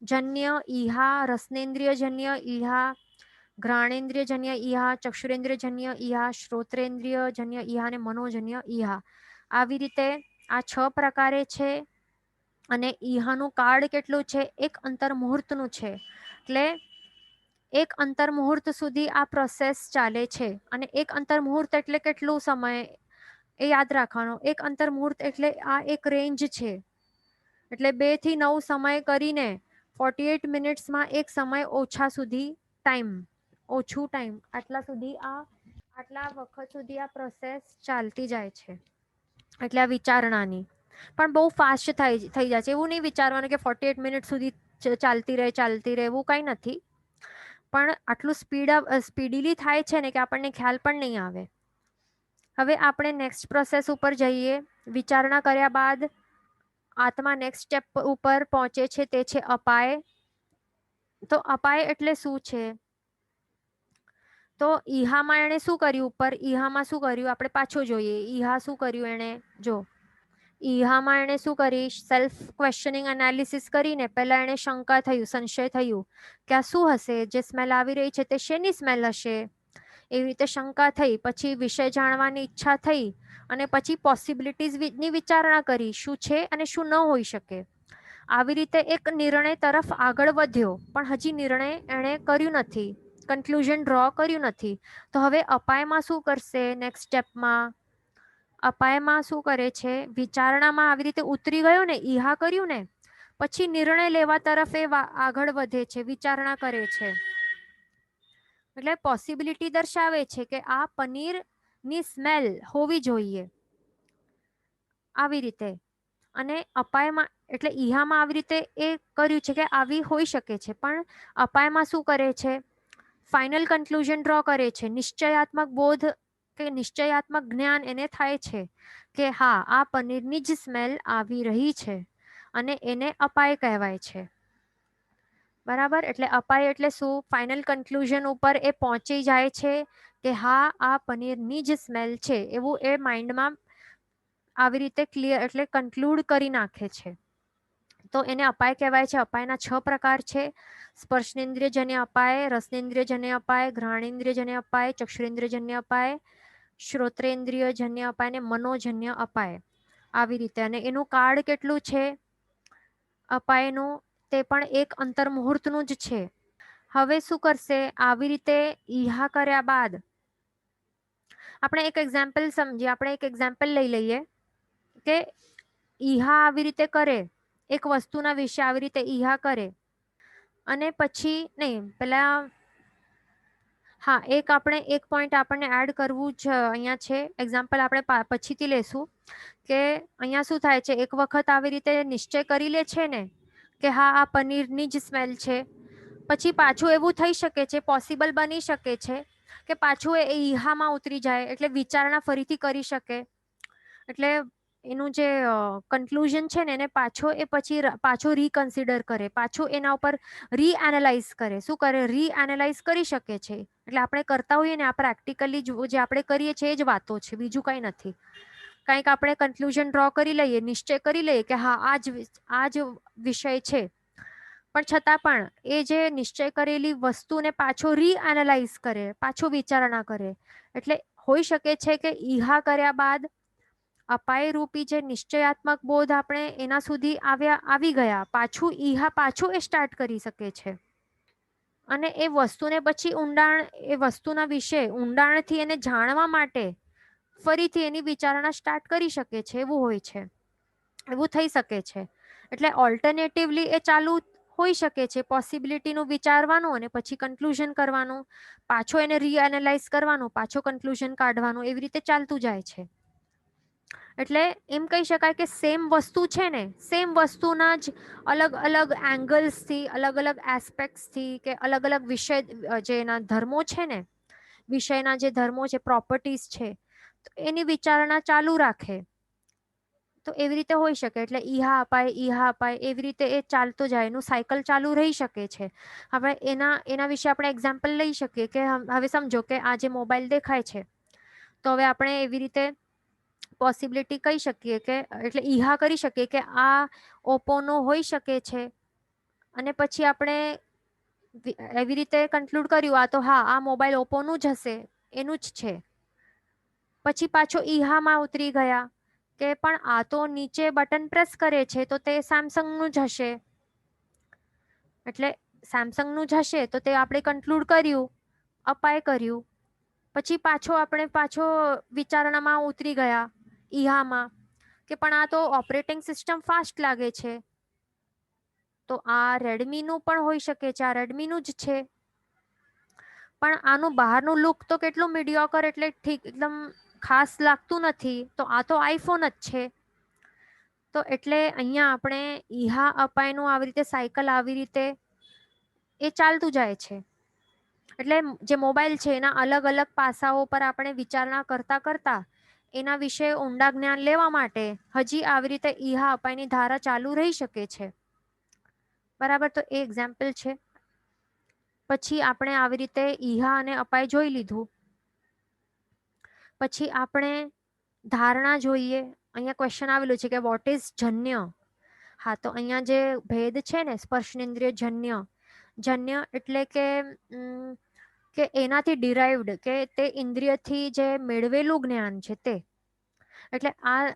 જન્ય ઈહા, રસનેન્દ્રિય જન્ય ઈહા, ઘ્રાણેન્દ્રિય જન્ય ઈહા, ચક્ષુરેન્દ્રિય જન્ય ઈહા, શ્રોત્રેન્દ્રિય જન્ય ઈહા અને મનોજન્ય ઈહા. આવી રીતે આ 6 પ્રકારે છે. અને ઈહાનું કાર્ડ કેટલું છે, એક અંતર મુહૂર્તનું છે. એટલે એક અંતર મુહૂર્ત સુધી આ પ્રોસેસ ચાલે છે. અને એક અંતર મુહૂર્ત એટલે કેટલું સમય એ યાદ રાખવાનો. એક અંતર મુહૂર્ત એટલે આ એક રેન્જ છે, એટલે 2 થી 9 સમય કરીને 48 મિનિટ્સમાં એક સમય ઓછા સુધી ઓછું ટાઈમ આટલા વખત સુધી આ પ્રોસેસ ચાલતી જાય છે. એટલે આ વિચારણાની પણ બહુ ફાસ્ટ થઈ જાય છે. એવું નહીં વિચારવાનું કે 48 મિનિટ સુધી ચાલતી રહે એવું કંઈ નથી, પણ આટલું સ્પીડીલી થાય છે ને કે આપણને ખ્યાલ પણ નહીં આવે. હવે આપણે નેક્સ્ટ પ્રોસેસ ઉપર જઈએ. વિચારણા કર્યા બાદ આત્મા નેક્સ્ટ સ્ટેપ ઉપર પહોંચે છે, તે છે અપાય. તો અપાય એટલે શું છે, તો ઈહામાં એણે શું કર્યું, ઉપર ઈહામાં શું કર્યું આપણે પાછું જોઈએ. ઈહા શું કર્યું એણે, જો ઈહામાં એણે શું કરી, સેલ્ફ ક્વેશ્ચનિંગ એનાલિસિસ કરીને પહેલા એણે શંકા થયું, સંશય થયું કે આ શું હશે, જે સ્મેલ આવી રહી છે તે શેની સ્મેલ હશે. એવી રીતે શંકા થઈ, પછી વિષય જાણવાની ઈચ્છા થઈ અને પછી પોસિબિલિટીઝની વિચારણા કરી, શું છે અને શું ન હોઈ શકે. આવી રીતે એક નિર્ણય તરફ આગળ વધ્યો, પણ હજી નિર્ણય એણે કર્યું નથી, કન્ક્લુઝન ડ્રો કર્યું નથી. તો હવે અપાયમાં શું કરશે, નેક્સ્ટ સ્ટેપમાં અપાયમાં શું કરે છે, વિચારણામાં આવી રીતે ઉતરી ગયો ને, ઈહા કર્યું ને, પછી નિર્ણય લેવા તરફ એ આગળ વધે છે, વિચારણા કરે છે. એટલે પોસિબિલિટી દર્શાવે છે કે આ પનીરની સ્મેલ હોવી જોઈએ આવી રીતે. અને અપાયમાં એટલે ઈહામાં આવી રીતે એ કર્યું છે કે આવી હોઈ શકે છે, પણ અપાયમાં શું કરે છે, ફાઇનલ કન્ક્લુઝન ડ્રો કરે છે. નિશ્ચયાત્મક બોધ કે નિશ્ચયાત્મક જ્ઞાન એને થાય છે કે હા, આ પનીરની જ સ્મેલ આવી રહી છે અને એને અપાય કહેવાય છે. બરાબર. એટલે અપાય એટલે શું, ફાઇનલ કન્ક્લુઝન ઉપર એ પહોંચી જાય છે કે હા, આ પનીરની જ સ્મેલ છે, એવું એ માઇન્ડમાં આવી રીતે ક્લિયર એટલે કન્ક્લુડ કરી નાખે છે. તો એને અપાય કહેવાય છે. અપાયના 6 પ્રકાર છે. સ્પર્શેન્દ્રિયજન્ય અપાય, રસનેન્દ્રિયજન્ય અપાય, ઘ્રાણેન્દ્રિયજન્ય અપાય, ચક્ષુરેન્દ્રિયજન્ય અપાય, શ્રોત્રેન્દ્રિયજન્ય અપાય અને મનોજન્ય અપાય. આવી રીતે. અને એનું કાર્ડ કેટલું છે અપાયનું, તે પણ એક અંતર્મુહૂર્તનું જ છે. હવે શું કરશે, આવી રીતે ઈહા કર્યા બાદ આપણે એક એક્ઝામ્પલ સમજીએ. આપણે એક એક્ઝામ્પલ લઈ લઈએ કે ઈહા આવી રીતે કરે, એક વસ્તુના વિશે આવી રીતે ઈહા કરે અને પછી નહીં, પેલા હા એક પોઈન્ટ આપણને એડ કરવું જ અહીંયા છે. એક્ઝામ્પલ આપણે પછીથી લેશું કે અહીંયા શું થાય છે, એક વખત આવી રીતે નિશ્ચય કરી લે છે ને કે હા આ પનીરની જ સ્મેલ છે, પછી પાછું એવું થઈ શકે છે, પોસિબલ બની શકે છે કે પાછું એ ઈહામાં ઉતરી જાય, એટલે વિચારણા ફરીથી કરી શકે. એટલે એનું જે કન્ક્લુઝન છે ને એને પાછો રીકન્સિડર કરે, પાછું એના ઉપર રીએનાલાઇઝ કરે. શું કરે, રીએનાલાઇઝ કરી શકે છે. એટલે આપણે કરતા હોઈએ ને, આ પ્રેક્ટિકલી જે આપણે કરીએ છીએ એ જ વાતો છે, બીજું કંઈ નથી. કંઈક આપણે કન્ક્લુઝન ડ્રો કરી લઈએ, નિશ્ચય કરી લઈએ કે હા આ જ વિષય છે, પણ છતાં પણ એ જે નિશ્ચય કરેલી વસ્તુને પાછો રીએનાલાઇઝ કરે, પાછો વિચારણા કરે. એટલે હોઈ શકે છે કે ઈહા કર્યા બાદ અપાય રૂપી જે નિશ્ચયાત્મક બોધ આપણે એના સુધી આવી ગયા, પાછું ઈહા પાછું એ સ્ટાર્ટ કરી શકે છે. અને એ વસ્તુને પછી એ વસ્તુના વિશે ઊંડાણથી એને જાણવા માટે ફરીથી એની વિચારણા સ્ટાર્ટ કરી શકે છે. એવું હોય છે, એવું થઈ શકે છે. એટલે ઓલ્ટરનેટિવલી એ ચાલુ હોઈ શકે છે, પોસિબિલિટીનું વિચારવાનું અને પછી કન્ક્લુઝન કરવાનું, પાછો એને રીએનાલાઇઝ કરવાનું, પાછો કન્ક્લુઝન કાઢવાનું, એવી રીતે ચાલતું જાય છે. એટલે એમ કહી શકાય કે સેમ વસ્તુ છે ને, સેમ વસ્તુના જ અલગ અલગ એંગલ્સથી, અલગ અલગ એસ્પેક્ટ્સથી કે અલગ અલગ વિષય જે એના ધર્મો છે ને, વિષયના જે ધર્મો છે, પ્રોપર્ટીઝ છે, એની વિચારણા ચાલુ રાખે. તો એવી રીતે હોઈ શકે. એટલે ઈહા અપાય એવી રીતે એ ચાલતો જાય, એનું સાયકલ ચાલુ રહી શકે છે. હવે એના વિશે આપણે એક્ઝામ્પલ લઈ શકીએ કે હવે સમજો કે આ જે મોબાઈલ દેખાય છે, તો હવે આપણે એવી રીતે પોસિબિલિટી કહી શકીએ કે એટલે ઈહા કરી શકીએ કે આ ઓપ્પોનો હોઈ શકે છે. અને પછી આપણે એવી રીતે કન્ક્લુડ કર્યું આ તો હા આ મોબાઈલ ઓપ્પોનું જ હશે, એનું જ છે. પછી પાછો ઈહામાં ઉતરી ગયા કે પણ આ તો નીચે બટન પ્રેસ કરે છે તો તે સેમસંગનું જ હશે. એટલે સેમસંગનું જ હશે તો તે આપણે કન્ક્લુડ કર્યું, અપાય કર્યું. પછી પાછો વિચારણામાં ઉતરી ગયા ઈહામાં કે પણ આ તો ઓપરેટિંગ સિસ્ટમ ફાસ્ટ લાગે છે, તો આ રેડમીનું પણ હોઈ શકે છે, આ રેડમીનું જ છે. પણ આનું બહારનું લુક તો કેટલું મીડિયોકર, એટલે ઠીક એકદમ ખાસ લાગતું નથી, તો આ તો આઈફોન જ છે. તો એટલે અહીંયા આપણે ઈહા અપાયનું આવી રીતે સાયકલ આવી રીતે એ ચાલતું જાય છે. એટલે જે મોબાઈલ છે એના અલગ અલગ પાસાઓ પર આપણે વિચારણા કરતા કરતા એના વિશે ઊંડા જ્ઞાન લેવા માટે હજી આવી રીતે ઈહા અપાયની ધારા ચાલુ રહી શકે છે. બરાબર, તો એ એક્ઝામ્પલ છે. પછી આપણે આવી રીતે ઈહા અને અપાય જોઈ લીધું. પછી આપણે ધારણા જોઈએ. અહીંયા ક્વેશ્ચન આવેલું છે કે વોટ ઇઝ જન્ય. હા, તો અહીંયા જે ભેદ છે ને સ્પર્શેન્દ્રિય જન્ય એટલે કે એનાથી ડિરાઇવ્ડ કે તે ઇન્દ્રિયથી જે મેળવેલું જ્ઞાન છે તે. એટલે આ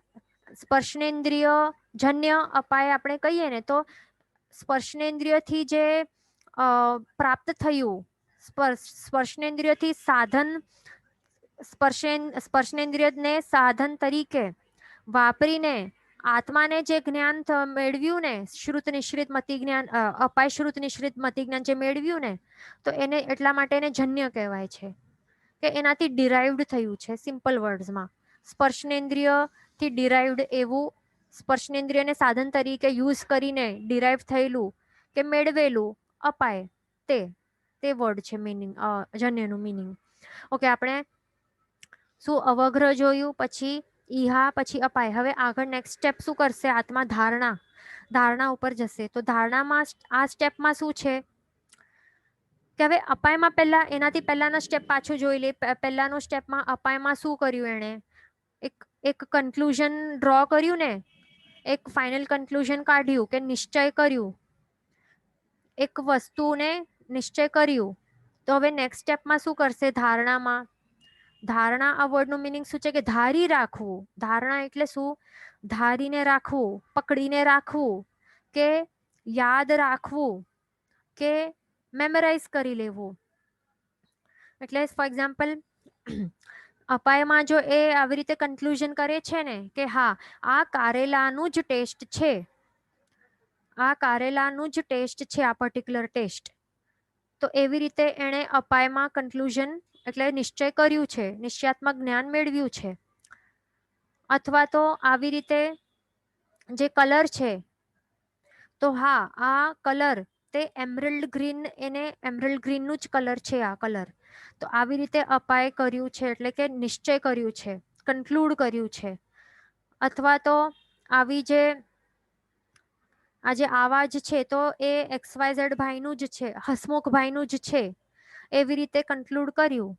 સ્પર્શેન્દ્રિય જન્ય અપાય આપણે કહીએ ને તો સ્પર્શેન્દ્રિયથી જે પ્રાપ્ત થયું, સ્પર્શેન્દ્રિયથી સાધન, સ્પર્શેન્દ્રિયને સાધન તરીકે વાપરીને આત્માને જે જ્ઞાન મેળવ્યું ને, શ્રુત નિશ્રિત મતિ જ્ઞાન, અપાય શ્રુત નિશ્રિત મતિ જ્ઞાન જે મેળવ્યું ને, તો એને એટલા માટે એને જન્ય કહેવાય છે કે એનાથી ડિરાઇવ્ડ થયું છે. સિમ્પલ વર્ડ્સમાં સ્પર્શેન્દ્રિયથી ડિરાઇવ્ડ એવું, સ્પર્શેન્દ્રિયને સાધન તરીકે યુઝ કરીને ડિરાઇવ થયેલું કે મેળવેલું અપાય, તે વર્ડ છે મીનિંગ, જન્યનું મિનિંગ. ઓકે, આપણે શું અવગ્રહ જોયું, પછી ઈહા, પછી અપાય. હવે આગળ નેક્સ્ટ સ્ટેપ શું કરશે આત્મા? ધારણા ઉપર જશે. તો ધારણામાં આ સ્ટેપમાં શું છે કે હવે અપાયમાં એનાથી પહેલાનો સ્ટેપ પાછું જોઈ લે. પહેલાનો સ્ટેપમાં અપાયમાં શું કર્યું એણે? એક કન્ક્લુઝન ડ્રો કર્યું ને, એક ફાઇનલ કન્ક્લુઝન કાઢ્યું કે નિશ્ચય કર્યું, એક વસ્તુને નિશ્ચય કર્યું, તો હવે નેક્સ્ટ સ્ટેપમાં શું કરશે? ધારણામાં. ધારણા આ વર્ડનું મિનિંગ શું છે? કે ધારી રાખવું. ધારણા એટલે શું? ધારીને રાખવું, પકડીને રાખવું, કે યાદ રાખવું, કે મેમરાઇઝ કરી લેવું. એટલે ફોર એક્ઝામ્પલ, અપાયમાં જો એ આવી રીતે કન્ક્લુઝન કરે છે ને કે હા આ કારેલાનું જ ટેસ્ટ છે, આ કારેલાનું જ ટેસ્ટ છે, આ પર્ટિક્યુલર ટેસ્ટ, તો એવી રીતે એણે અપાયમાં કન્ક્લુઝન એટલે નિશ્ચય કર્યું છે, નિશ્ચયાત્મક જ્ઞાન મેળવ્યું છે. અથવા તો આવી રીતે જે કલર છે, તો હા આ કલર તે એમરલ્ડ ગ્રીન, એને એમરલ્ડ ગ્રીનનું જ કલર છે આ કલર. તો આવી રીતે અપાય કર્યું છે એટલે કે નિશ્ચય કર્યું છે, કન્ક્લુડ કર્યું છે. અથવા તો આવી જે આજે આવાજ છે તો એ XYZ ભાઈનું જ છે, હસમુખભાઈનું જ છે, એવી રીતે કન્ક્લુડ કર્યું.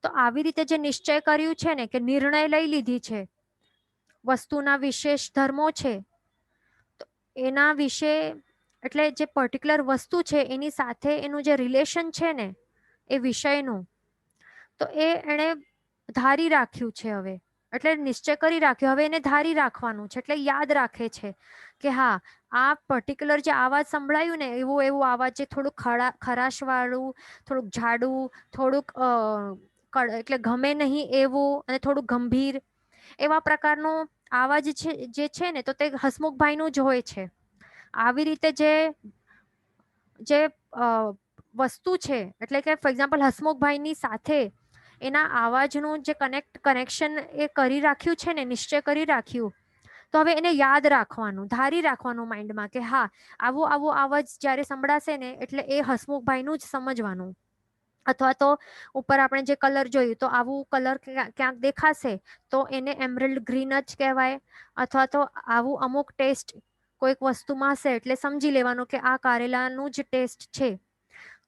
તો આવી રીતે જે નિશ્ચય કર્યું છે ને, કે નિર્ણય લઈ લીધી છે, વસ્તુના વિશેષ ધર્મો છે, તો એના વિશે એટલે જે પર્ટિક્યુલર વસ્તુ છે એની સાથે એનું જે રિલેશન છે ને એ વિષયનું, તો એ એણે ધારી રાખ્યું છે. હવે એટલે નિશ્ચય કરી રાખ્યો, હવે એને ધારી રાખવાનું છે, એટલે યાદ રાખે છે કે હા આ પર્ટિક્યુલર જે આવાજ સંભળાયું ને, એવું એવું આવાજ જે થોડુંક ખરાશ વાળું, થોડુંક જાડું, થોડુંક એટલે ગમે નહીં એવું, અને થોડુંક ગંભીર એવા પ્રકારનો આવાજ જે છે ને, તો તે હસમુખભાઈનું જ હોય છે. આવી રીતે જે વસ્તુ છે, એટલે કે ફોર એક્ઝામ્પલ હસમુખભાઈની સાથે એના અવાજનું જે કનેક્શન એ કરી રાખ્યું છે ને, નિશ્ચય કરી રાખ્યું, તો હવે એને યાદ રાખવાનું, ધારી રાખવાનું માઇન્ડમાં કે હા આવો આવો અવાજ જ્યારે સંભળાશે ને એટલે એ હસમુખભાઈનું જ સમજવાનું. અથવા તો ઉપર આપણે જે કલર જોયું, તો આવું કલર ક્યાંક દેખાશે તો એને એમરલ્ડ ગ્રીન જ કહેવાય. અથવા તો આવું અમુક ટેસ્ટ કોઈક વસ્તુમાં હશે એટલે સમજી લેવાનું કે આ કારેલાનું જ ટેસ્ટ છે.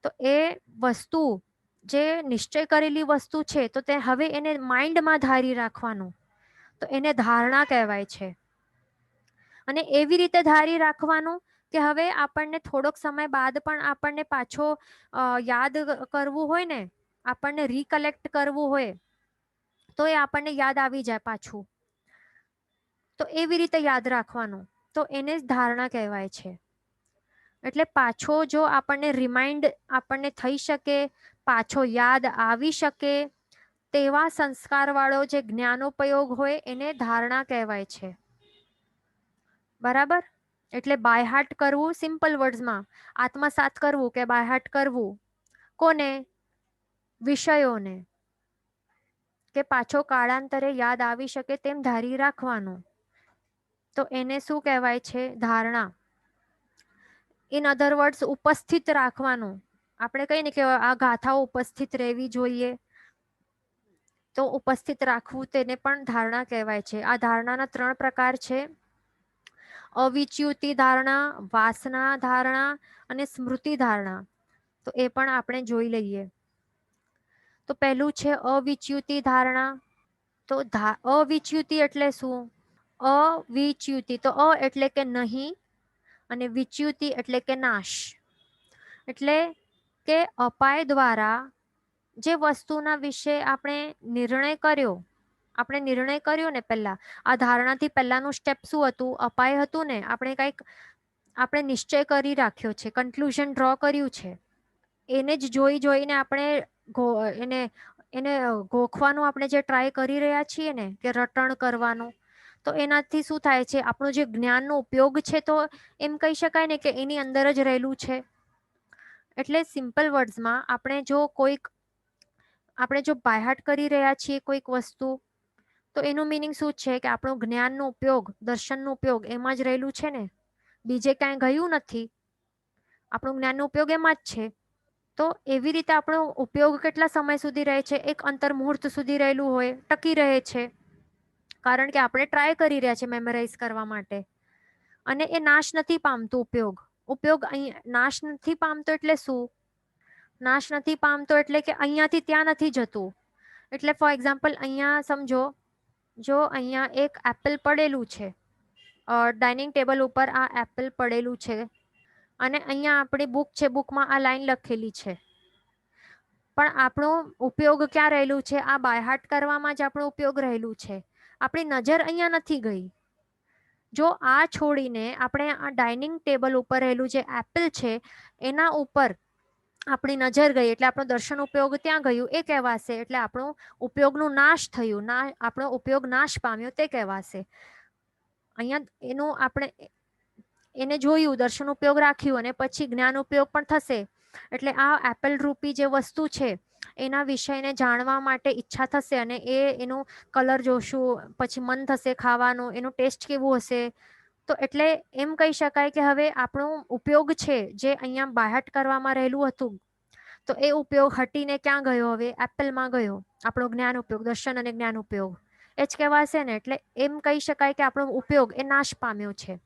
તો એ વસ્તુ જે નિશ્ચય કરેલી વસ્તુ છે, તો તે હવે એને માઇન્ડમાં ધારી રાખવાનું, તો એને ધારણા કહેવાય છે. અને એવી રીતે ધારી રાખવાનું કે હવે આપણને થોડોક સમય બાદ પણ આપણને પાછો યાદ કરવું હોય ને, આપણને રિકલેક્ટ કરવું હોય, તો એ આપણને યાદ આવી જાય પાછું. તો એવી રીતે યાદ રાખવાનું, તો એને જ ધારણા કહેવાય છે. એટલે પાછો જો આપણને રિમાઇન્ડ આપણને થઈ શકે, પાછો યાદ આવી શકે, તેવા સંસ્કારવાળો જે જ્ઞાનોપયોગ હોય એને ધારણા કહેવાય છે. બરાબર? એટલે બાયહાર્ટ કરવું, સિમ્પલ વર્ડ્સમાં આત્મસાત કરવું કે બાયહાર્ટ કરવું, કોને? વિષયોને, કે પાછો કાળાંતરે યાદ આવી શકે તેમ ધારી રાખવાનું, તો એને શું કહેવાય છે? ધારણા. ઇન અધર વર્ડ્સ ઉપસ્થિત રાખવાનું. આપણે કહીએ ને કે આ ગાથાઓ ઉપસ્થિત રહેવી જોઈએ, તો ઉપસ્થિત રાખવું તેને પણ ધારણા કહેવાય છે. આ ધારણાના 3 પ્રકાર છે: અવિચ્યુતિ ધારણા, વાસના ધારણા અને સ્મૃતિ ધારણા. તો એ પણ આપણે જોઈ લઈએ. તો પહેલું છે અવિચ્યુતિ ધારણા. તો અવિચ્યુતિ એટલે શું? અવિચ્યુતિ, તો અ એટલે કે નહીં, અને વિચ્યુતિ એટલે કે નાશ. એટલે કે અપાય દ્વારા જે વસ્તુના વિશે આપણે નિર્ણય કર્યો ને, પહેલા આ ધારણાથી પહેલાનું સ્ટેપ શું હતું? અપાય હતું ને, આપણે નિશ્ચય કરી રાખ્યો છે, કન્ક્લુઝન ડ્રો કર્યું છે. એને જ જોઈને આપણે એને ગોખવાનું આપણે જે ટ્રાય કરી રહ્યા છીએ ને, કે રટણ કરવાનું, તો એનાથી શું થાય છે? આપણું જે જ્ઞાનનો ઉપયોગ છે, તો એમ કહી શકાય ને કે એની અંદર જ રહેલું છે. એટલે સિમ્પલ વર્ડ્સમાં આપણે જો બાયહાર્ટ કરી રહ્યા છીએ કોઈક વસ્તુ, તો એનું મિનિંગ શું છે? કે આપણું જ્ઞાનનો ઉપયોગ, દર્શનનો ઉપયોગ એમાં જ રહેલું છે ને, બીજે કાંઈ ગયું નથી. આપણું જ્ઞાનનો ઉપયોગ એમાં જ છે. તો એવી રીતે આપણો ઉપયોગ કેટલા સમય સુધી રહે છે? એક અંતર મુહૂર્ત સુધી રહેલું હોય, ટકી રહે છે, કારણ કે આપણે ટ્રાય કરી રહ્યા છીએ મેમરાઇઝ કરવા માટે. અને એ નાશ નથી પામતું. ઉપયોગ નાશ નથી પામતો એટલે શું? નાશ નથી પામતો એટલે કે અહીંયાથી ત્યાં નથી જતું. એટલે ફોર એક્ઝામ્પલ અહીંયા સમજો જો અહીંયા એક એપલ પડેલું છે, ડાઇનિંગ ટેબલ ઉપર આ એપલ પડેલું છે, અને અહીંયા આપણી બુક છે, બુકમાં આ લાઈન લખેલી છે, પણ આપણો ઉપયોગ ક્યાં રહેલું છે? આ બાયહાટ કરવામાં જ આપણો ઉપયોગ રહેલું છે. આપણી નજર અહીંયા નથી ગઈ. જો આ છોડીને આપણે આ ડાઇનિંગ ટેબલ ઉપર રહેલું જે એપલ છે એના ઉપર આપણી નજર ગઈ, એટલે આપણો દર્શન ઉપયોગ ત્યાં ગયું, એ કહેવાશે. એટલે આપણો ઉપયોગનું નાશ થયું, આપણો ઉપયોગ નાશ પામ્યો તે કહેવાશે. અહીંયા એનું આપણે એને જોયું, દર્શન ઉપયોગ રાખ્યું, અને પછી જ્ઞાન ઉપયોગ પણ થશે. એટલે આ એપલ રૂપી જે વસ્તુ છે એના વિષયને જાણવા માટે ઈચ્છા થશે, અને એનું કલર જોશું, પછી મન થશે ખાવાનું, એનું ટેસ્ટ કેવું હશે. તો એટલે એમ કહી શકાય કે હવે આપણો ઉપયોગ છે જે અહીંયા બાહટ કરવામાં રહેલું હતું, તો એ ઉપયોગ હટીને ક્યાં ગયો? હવે એપલમાં ગયો. આપણો જ્ઞાન ઉપયોગ, દર્શન અને જ્ઞાન ઉપયોગ એ જ કહેવાશે ને. એટલે એમ કહી શકાય કે આપણો ઉપયોગ એ નાશ પામ્યો છે.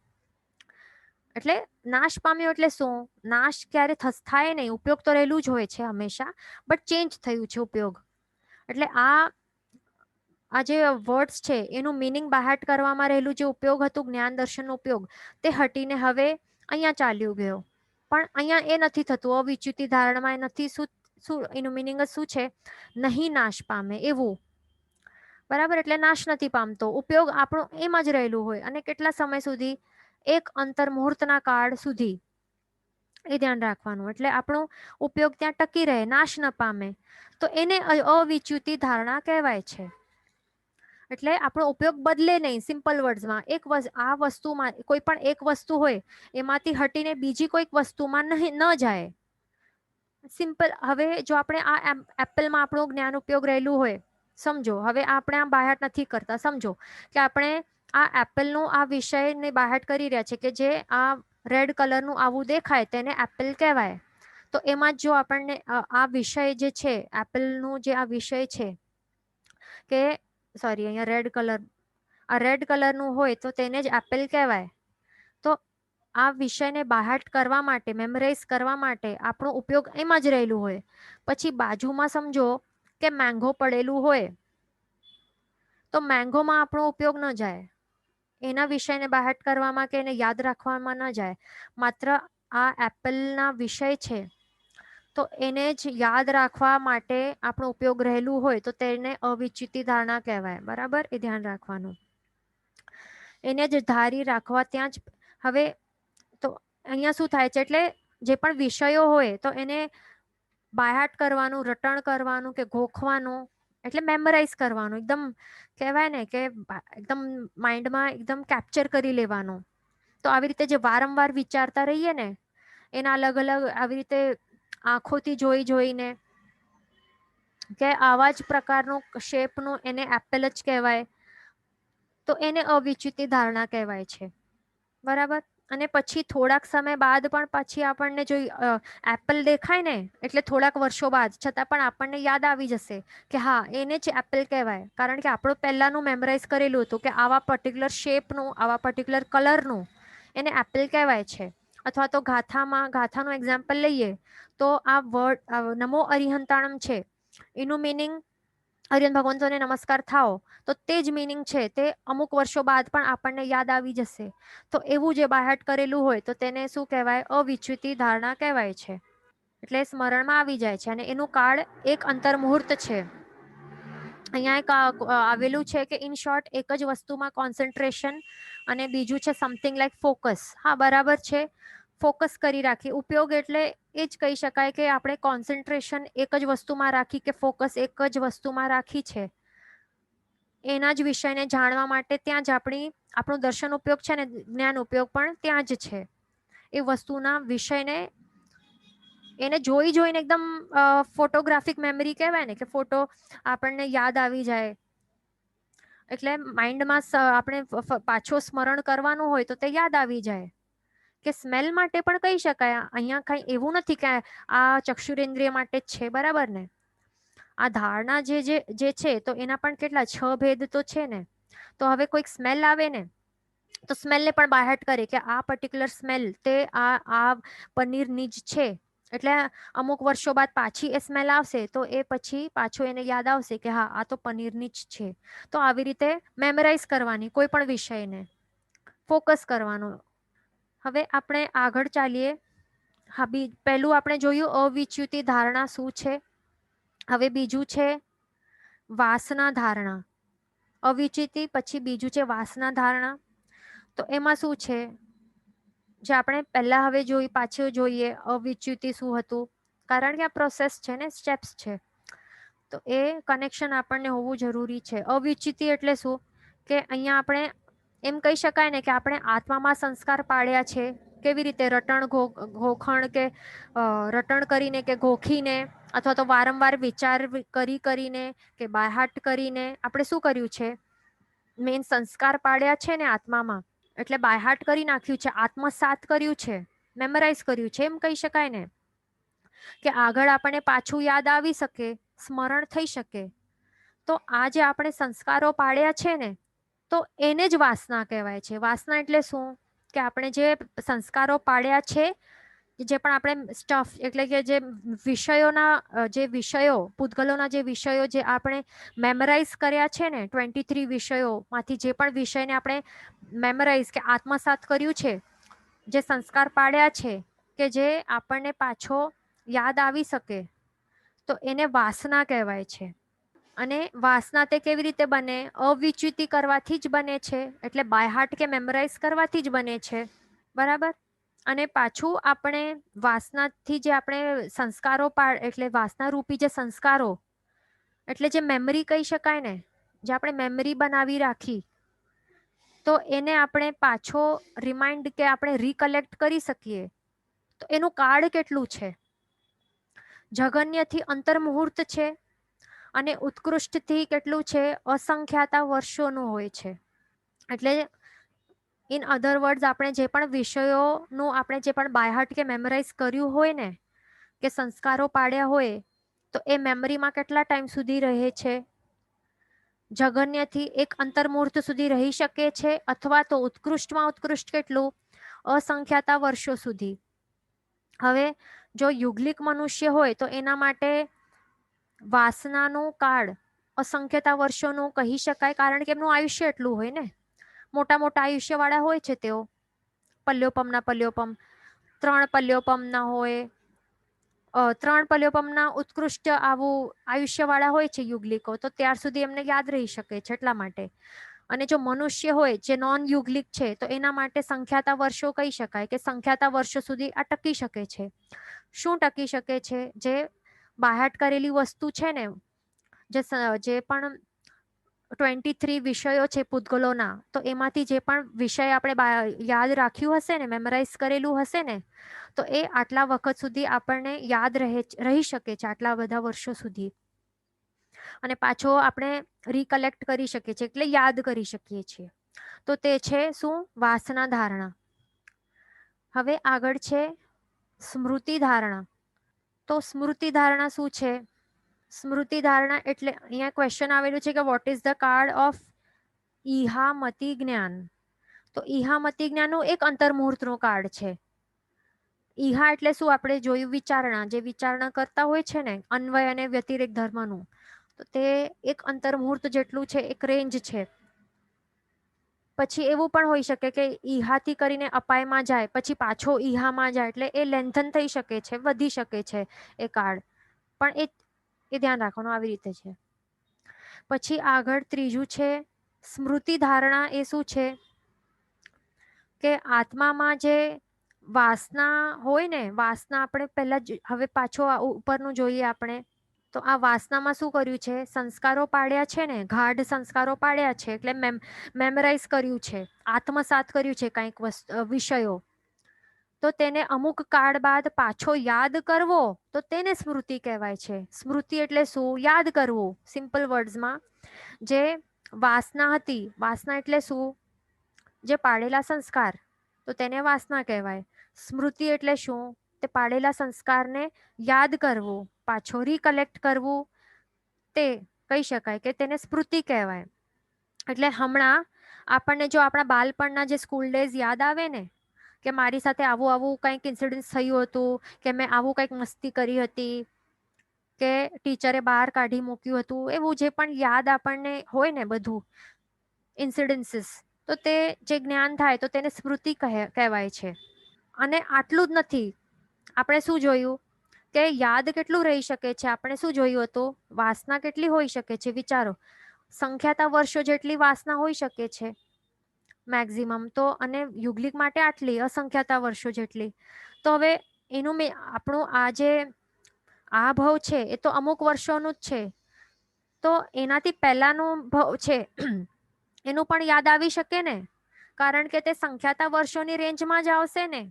એટલે નાશ પામ્યો એટલે શું? નાશ ક્યારે થાય નહીં, ઉપયોગ તો રહેલું જ હોય છે હંમેશા, બટ ચેન્જ થયું છે ઉપયોગ. એટલે આ જે વર્ડ્સ છે એનું મિનિંગ બાહટ કરવામાં રહેલું જે ઉપયોગ હતું, જ્ઞાન દર્શનનો ઉપયોગ, તે હટીને હવે અહીંયા ચાલ્યું ગયો. પણ અહીંયા એ નથી થતું, અવિચ્યુતિ ધારણામાં એ નથી. શું એનું મિનિંગ જ શું છે? નહીં નાશ પામે એવું. બરાબર, એટલે નાશ નથી પામતો, ઉપયોગ આપણો એમ જ રહેલું હોય. અને કેટલા સમય સુધી? એક અંતર મુહૂર્તના કાળ સુધી. એ ધ્યાન રાખવાનું. એટલે આપણો ઉપયોગ ત્યાં ટકી રહે, નાશ ન પામે, તો એને અવિચ્યુતિ ધારણા કહેવાય છે. એટલે આપણો ઉપયોગ બદલે નહીં. સિમ્પલ વર્ડ્સમાં આ વસ્તુમાં કોઈ પણ એક વસ્તુ હોય એમાંથી હટીને બીજી કોઈક વસ્તુમાં ન જાય. સિમ્પલ. હવે જો આપણે આ એપલમાં આપણું જ્ઞાન ઉપયોગ રહેલું હોય, સમજો હવે આપણે આ બાહટ નથી કરતા, સમજો કે આપણે આ એપલનું આ વિષયને બાહટ કરી રહ્યા છે કે જે આ રેડ કલરનું આવું દેખાય તેને એપલ કહેવાય. તો એમાં જો આપણને આ વિષય જે છે એપલનું, જે આ વિષય છે કે સોરી અહીંયા રેડ કલર, આ રેડ કલરનું હોય તો તેને જ એપલ કહેવાય. તો આ વિષયને બાહટ કરવા માટે, મેમરાઇઝ કરવા માટે આપણો ઉપયોગ એમાં જ રહેલું હોય. પછી બાજુમાં સમજો કે મેંગો પડેલું હોય, તો મેંગોમાં આપણો ઉપયોગ ન જાય, એના વિષયને બાહટ કરવામાં કે એને યાદ રાખવામાં ન જાય. માત્ર આ એપલના વિષય છે તો એને જ યાદ રાખવા માટે આપણો ઉપયોગ રહેલું હોય, તો તેને અવિચ્યુતિ ધારણા કહેવાય. બરાબર, એ ધ્યાન રાખવાનું. એને જ ધારી રાખવા ત્યાં જ. હવે તો અહીંયા શું થાય છે? એટલે જે પણ વિષયો હોય તો એને બાયહાટ કરવાનું, રટણ કરવાનું કે ગોખવાનું, એટલે મેમરાઇઝ કરવાનું. એકદમ કહેવાય ને કે એકદમ માઇન્ડમાં એકદમ કેપ્ચર કરી લેવાનું. તો આવી રીતે જે વારંવાર વિચારતા રહીએ ને, એના અલગ અલગ આવી રીતે આંખોથી જોઈને કે આવા જ પ્રકારનું શેપનું એને એપલ જ કહેવાય, તો એને અવિચ્યુતિ ધારણા કહેવાય છે. બરાબર. અને પછી થોડાક સમય બાદ પણ પછી આપણને જો એપલ દેખાય ને, એટલે થોડાક વર્ષો બાદ છતાં પણ આપણને યાદ આવી જશે કે હા એને જ એપલ કહેવાય. કારણ કે આપણું પહેલાનું મેમરાઇઝ કરેલું હતું કે આવા પર્ટિક્યુલર શેપનું, આવા પર્ટિક્યુલર કલરનું એને એપલ કહેવાય છે. અથવા તો ગાથાનું એક્ઝામ્પલ લઈએ તો આ વર્ડ નમો અરિહંતાણમ છે, એનું મિનિંગ હરિહંત ભગવંતોને નમસ્કાર થાઓ, તો તે જ મિનિંગ છે તે અમુક વર્ષો બાદ પણ આપણને યાદ આવી જશે. તો એવું જે બાહટ કરેલું હોય તો તેને શું કહેવાય? અવિચ્યુતિ ધારણા કહેવાય છે. એટલે સ્મરણમાં આવી જાય છે. અને એનું કાળ એક અંતર મુહૂર્ત છે. અહીંયા એક આવેલું છે કે ઇન શોર્ટ એક જ વસ્તુમાં કોન્સન્ટ્રેશન, અને બીજું છે સમથિંગ લાઈક ફોકસ. હા બરાબર છે, ફોકસ કરી રાખી. ઉપયોગ એટલે એ જ કહી શકાય કે આપણે કોન્સન્ટ્રેશન એક જ વસ્તુમાં રાખી, કે ફોકસ એક જ વસ્તુમાં રાખી છે. એના જ વિષયને જાણવા માટે ત્યાં જ આપણો દર્શન ઉપયોગ છે ને જ્ઞાન ઉપયોગ પણ ત્યાં જ છે. એ વસ્તુના વિષયને એને જોઈને એકદમ ફોટોગ્રાફિક મેમરી કહેવાય ને, કે ફોટો આપણને યાદ આવી જાય. એટલે માઇન્ડમાં આપણે પાછો સ્મરણ કરવાનું હોય તો તે યાદ આવી જાય. કે સ્મેલ માટે પણ કહી શકાય. અહીંયા કઈ એવું નથી કે આ ચક્ષુરેન્દ્રિય માટે જ છે. બરાબર ને? આ ધારણા જે છે તો એના પણ કેટલા 6 ભેદ તો છે ને. તો હવે કોઈક સ્મેલ આવે ને, તો સ્મેલને પણ બાહટ કરે કે આ પર્ટિક્યુલર સ્મેલ તે આ પનીરની જ છે. એટલે અમુક વર્ષો બાદ પાછી એ સ્મેલ આવશે તો એ પછી પાછું એને યાદ આવશે કે હા આ તો પનીરની જ છે. તો આવી રીતે મેમરાઇઝ કરવાની કોઈ પણ વિષયને, ફોકસ કરવાનો. હવે આપણે આગળ ચાલીએ. હા, પહેલું આપણે જોયું અવિચ્યુતિ ધારણા શું છે. હવે બીજું છે વાસના ધારણા. અવિચ્યુતિ પછી બીજું છે વાસના ધારણા. તો એમાં શું છે, જે આપણે પહેલા હવે પાછું જોઈએ અવિચ્યુતિ શું હતું, કારણ કે આ પ્રોસેસ છે ને, સ્ટેપ્સ છે. તો એ કનેક્શન આપણને હોવું જરૂરી છે. અવિચ્યુતિ એટલે શું કે અહીંયા આપણે એમ કહી શકાય ને કે આપણે આત્મામાં સંસ્કાર પાડ્યા છે. કેવી રીતે રટણ ગોખણ કે રટણ કરીને કે ગોખીને અથવા તો વારંવાર વિચાર કરીને કે બાયહાટ કરીને આપણે શું કર્યું છે, મેન સંસ્કાર પાડ્યા છે ને આત્મામાં, એટલે બાયહાટ કરી નાખ્યું છે, આત્મસાત કર્યું છે, મેમરાઇઝ કર્યું છે. એમ કહી શકાય ને કે આગળ આપણને પાછું યાદ આવી શકે, સ્મરણ થઈ શકે. તો આ જે આપણે સંસ્કારો પાડ્યા છે ને, તો એને જ વાસના કહેવાય છે. વાસના એટલે શું કે આપણે જે સંસ્કારો પાડ્યા છે, જે પણ આપણે સ્ટફ એટલે કે જે વિષયો પૂતગલોના જે વિષયો જે આપણે મેમરાઇઝ કર્યા છે ને, 23 વિષયોમાંથી જે પણ વિષયને આપણે મેમરાઇઝ કે આત્મસાત કર્યું છે, જે સંસ્કાર પાડ્યા છે કે જે આપણને પાછો યાદ આવી શકે, તો એને વાસના કહેવાય છે. અને વાસના તે કેવી રીતે બને? અવિચ્યુતિ કરવાથી જ બને છે, એટલે બાયહાર્ટ કે મેમરાઇઝ કરવાથી જ બને છે. બરાબર. અને પાછું આપણે વાસનાથી જે આપણે સંસ્કારો એટલે વાસના રૂપી જે સંસ્કારો એટલે જે મેમરી કહી શકાય ને, જે આપણે મેમરી બનાવી રાખી, તો એને આપણે પાછો રિમાઇન્ડ કે આપણે રિકલેક્ટ કરી શકીએ, તો એનું કાળ કેટલું છે? જગન્યથી અંતર્મુહૂર્ત છે અને ઉત્કૃષ્ટથી કેટલું છે? અસંખ્યાતા વર્ષોનું હોય છે. એટલે ઇન અધર વર્ડ્સ આપણે જે પણ વિષયોનું આપણે જે પણ બાયહાર્ટ કે મેમરાઇઝ કર્યું હોય ને, કે સંસ્કારો પાડ્યા હોય, તો એ મેમરીમાં કેટલા ટાઈમ સુધી રહે છે? જગન્યથી એક અંતર્મુહૂર્ત સુધી રહી શકે છે, અથવા તો ઉત્કૃષ્ટમાં ઉત્કૃષ્ટ કેટલું? અસંખ્યાતા વર્ષો સુધી. હવે જો યુગલિક મનુષ્ય હોય તો એના માટે વાસનાનું કાળ અસંખ્યતા વર્ષોનું કહી શકાય, કારણ કે એમનું આયુષ્ય એટલું હોય ને. મોટા મોટા આયુષ્ય વાળા હોય છે તેઓ. પલ્યોપમ 3 પલ્યોપમના હોય, 3 પલ્યોપમના ઉત્કૃષ્ટ આવું આયુષ્ય વાળા હોય છે યુગલિકો, તો ત્યાર સુધી એમને યાદ રહી શકે છે એટલા માટે. અને જો મનુષ્ય હોય જે નોન યુગલિક છે, તો એના માટે સંખ્યાતા વર્ષો કહી શકાય કે સંખ્યાતા વર્ષો સુધી આ ટકી શકે છે. શું ટકી શકે છે? જે બાયહાર્ટ કરેલી વસ્તુ છે ને, જે પણ 23 વિષયો છે પૂતગલોના, તો એમાંથી જે પણ વિષય આપણે યાદ રાખ્યું હશે ને, મેમરાઇઝ કરેલું હશે ને, તો એ આટલા વખત સુધી આપણને યાદ રહી શકે છે, આટલા બધા વર્ષો સુધી. અને પાછો આપણે રિકલેક્ટ કરી શકીએ છીએ, એટલે યાદ કરી શકીએ છીએ. તો તે છે શું? વાસના ધારણા. હવે આગળ છે સ્મૃતિ ધારણા. તો સ્મૃતિ ધારણા શું છે? સ્મૃતિ ધારણા એટલે અહીંયા ક્વેશ્ચન આવેલું છે કે what is the card of ઈહામતિ જ્ઞાન? તો ઈહામતિ જ્ઞાનનું એક અંતર્મુહૂર્તનું કાર્ડ છે. ઈહા એટલે શું? આપણે જોયું વિચારણા, જે વિચારણા કરતા હોય છે ને, અન્વય અને વ્યતિરેક ધર્મનું, તો તે એક અંતર્મુહૂર્ત જેટલું છે, એક રેન્જ છે. પછી એવું પણ હોઈ શકે કે ઈહાથી કરીને અપાયમાં જાય, પછી પાછો ઈહામાં જાય, એટલે એ લેન્થન થઈ શકે છે, વધી શકે છે એ કાર્ડ. પણ એ ધ્યાન રાખવાનું, આવી રીતે છે. પછી આગળ ત્રીજું છે સ્મૃતિ ધારણા. એ શું છે કે આત્મામાં જે વાસના હોય ને, વાસના આપણે પહેલા હવે પાછો ઉપરનું જોઈએ આપણે, તો આ વાસનામાં શું કર્યું છે? સંસ્કારો પાડ્યા છે ને, ગાઢ સંસ્કારો પાડ્યા છે, એટલે મેમરાઇઝ કર્યું છે, આત્મસાત કર્યું છે કંઈક વિષયો. તો તેને અમુક કાળ બાદ પાછો યાદ કરવો, તો તેને સ્મૃતિ કહેવાય છે. સ્મૃતિ એટલે શું? યાદ કરવું. સિમ્પલ વર્ડ્સમાં, જે વાસના હતી, વાસના એટલે શું? જે પાડેલા સંસ્કાર, તો તેને વાસના કહેવાય. સ્મૃતિ એટલે શું? તે પાડેલા સંસ્કારને યાદ કરવું, પાછો રિકલેક્ટ કરવું, તે કહી શકાય કે તેને સ્મૃતિ કહેવાય. એટલે હમણાં આપણને જો આપણા બાળપણના જે સ્કૂલ ડેઝ યાદ આવે ને, કે મારી સાથે આવું આવું કંઈક ઇન્સિડન્સ થયું હતું, કે મેં આવું કંઈક મસ્તી કરી હતી, કે ટીચરે બહાર કાઢી મૂક્યું હતું, એવું જે પણ યાદ આપણને હોય ને બધું ઇન્સિડન્સીસ, તો તે જે જ્ઞાન થાય તો તેને સ્મૃતિ કહેવાય છે. અને આટલું જ નથી, આપણે શું જોયું કે યાદ કેટલું રહી શકે છે. આપણે શું જોયું હતું, વાસના કેટલી હોઈ શકે છે. વિચારો, સંખ્યાતા વર્ષો જેટલી વાસના હોઈ શકે છે મેક્સિમમ તો, અને યુગલિક માટે આટલી અસંખ્યાતા વર્ષો જેટલી. તો હવે એનું આપણું આ જે આ ભવ છે એ તો અમુક વર્ષોનું જ છે, તો એનાથી પહેલાનું ભવ છે એનું પણ યાદ આવી શકે ને, કારણ કે તે સંખ્યાતા વર્ષોની રેન્જમાં જ આવશે ને.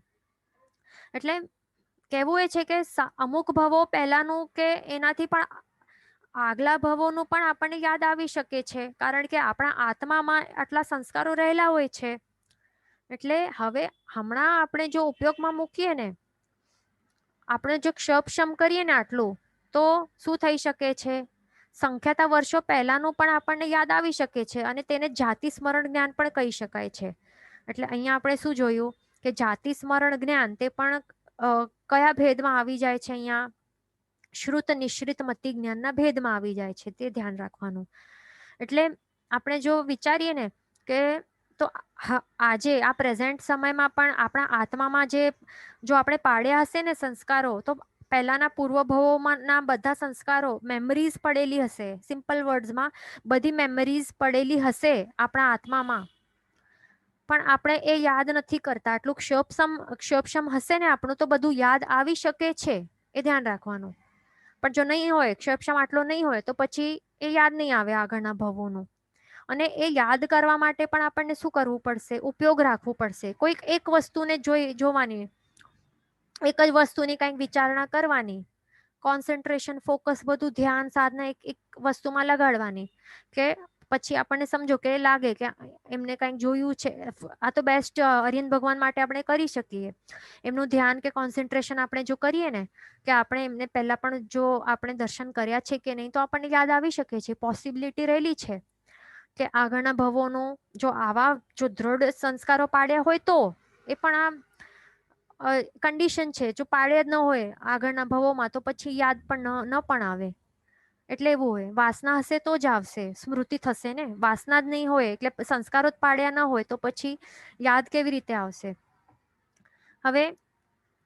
એટલે કહેવું એ છે કે અમુક ભવો પહેલાનું કે એનાથી પણ આગલા ભવોનું પણ આપણને યાદ આવી શકે છે, કારણ કે આપણા આત્મામાં આટલા સંસ્કારો રહેલા હોય છે. એટલે હવે હમણાં આપણે જો ઉપયોગમાં મૂકીએ ને, આપણે જો ક્ષપક્ષમ કરીએ ને આટલું, તો શું થઈ શકે છે, સંખ્યાતા વર્ષો પહેલાનું પણ આપણને યાદ આવી શકે છે, અને તેને જાતિ સ્મરણ જ્ઞાન પણ કહી શકાય છે. એટલે અહીંયા આપણે શું જોયું કે જાતિ સ્મરણ જ્ઞાન તે પણ કયા ભેદમાં આવી જાય છે, અહીંયા શ્રુત નિશ્રિત મતિ જ્ઞાનના ભેદમાં આવી જાય છે, તે ધ્યાન રાખવાનું. એટલે આપણે જો વિચારીએ ને કે તો આજે આ પ્રેઝન્ટ સમયમાં પણ આપણા આત્મામાં જે જો આપણે પાડ્યા હશે ને સંસ્કારો, તો પહેલાના પૂર્વભવોના બધા સંસ્કારો મેમરીઝ પડેલી હશે. સિમ્પલ વર્ડ્સમાં બધી મેમરીઝ પડેલી હશે આપણા આત્મામાં, પણ આપણે એ યાદ નથી કરતા. આટલું ક્ષપક્ષમ હશે ને આપણું, તો બધું યાદ આવી શકે છે, એ ધ્યાન રાખવાનું. પણ જો નહીં હોય, ક્ષપક્ષમ આટલો નહીં હોય, તો પછી એ યાદ નહીં આવે આગળના ભવોનું. અને એ યાદ કરવા માટે પણ આપણને શું કરવું પડશે, ઉપયોગ રાખવું પડશે. કોઈક એક વસ્તુને જોવાની, એક જ વસ્તુની કંઈક વિચારણા કરવાની, કોન્સન્ટ્રેશન, ફોકસ, બધું ધ્યાન સાધના એક વસ્તુમાં લગાડવાની, કે પછી આપણને સમજો કે લાગે કે એમને કંઈક જોયું છે. આ તો બેસ્ટ અરિયન ભગવાન માટે આપણે કરી શકીએ. એમનું ધ્યાન કે કોન્સન્ટ્રેશન આપણે જો કરીએ ને, કે આપણે એમને પહેલા પણ જો આપણે દર્શન કર્યા છે કે નહીં, તો આપણને યાદ આવી શકે છે. પોસિબિલિટી રહેલી છે કે આગળના ભવોનું જો આવા જો દ્રઢ સંસ્કારો પાડ્યા હોય, તો એ પણ આ કન્ડિશન છે. જો પાડ્યા જ ન હોય આગળના ભવોમાં, તો પછી યાદ પણ ન પણ આવે. એટલે એવું હોય, વાસના હશે તો જ આવશે, સ્મૃતિ થશે ને. વાસના જ નહીં હોય, એટલે સંસ્કારો જ પાડ્યા ન હોય, તો પછી યાદ કેવી રીતે આવશે. હવે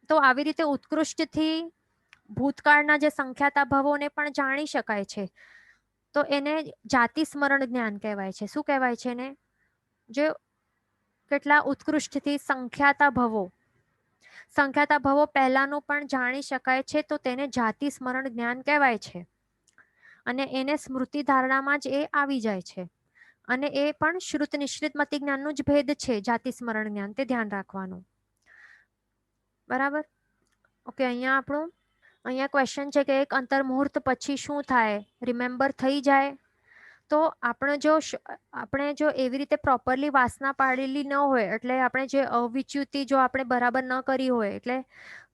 તો આવી રીતે ઉત્કૃષ્ટથી ભૂતકાળના જે સંખ્યાતા ભવોને પણ જાણી શકાય છે, તો એને જાતિ સ્મરણ જ્ઞાન કહેવાય છે. શું કહેવાય છે એને? જે કેટલા ઉત્કૃષ્ટથી સંખ્યાતા ભવો પહેલાનું પણ જાણી શકાય છે, તો તેને જાતિ સ્મરણ જ્ઞાન કહેવાય છે. અને એને સ્મૃતિ ધારણામાં જ એ આવી જાય છે. અને એ પણ શ્રુત નિશ્રિત મતિ જ્ઞાનનું જ ભેદ છે, જાતિ સ્મરણ જ્ઞાન. તે ધ્યાન રાખવાનું. બરાબર? ઓકે. અહીંયા ક્વેશ્ચન છે કે એક અંતર મુહૂર્ત પછી શું થાય? રિમેમ્બર થઈ જાય? તો આપણે જો એવી રીતે પ્રોપરલી વાસના પાડેલી ન હોય, એટલે આપણે જે અવિચ્યુતિ જો આપણે બરાબર ન કરી હોય, એટલે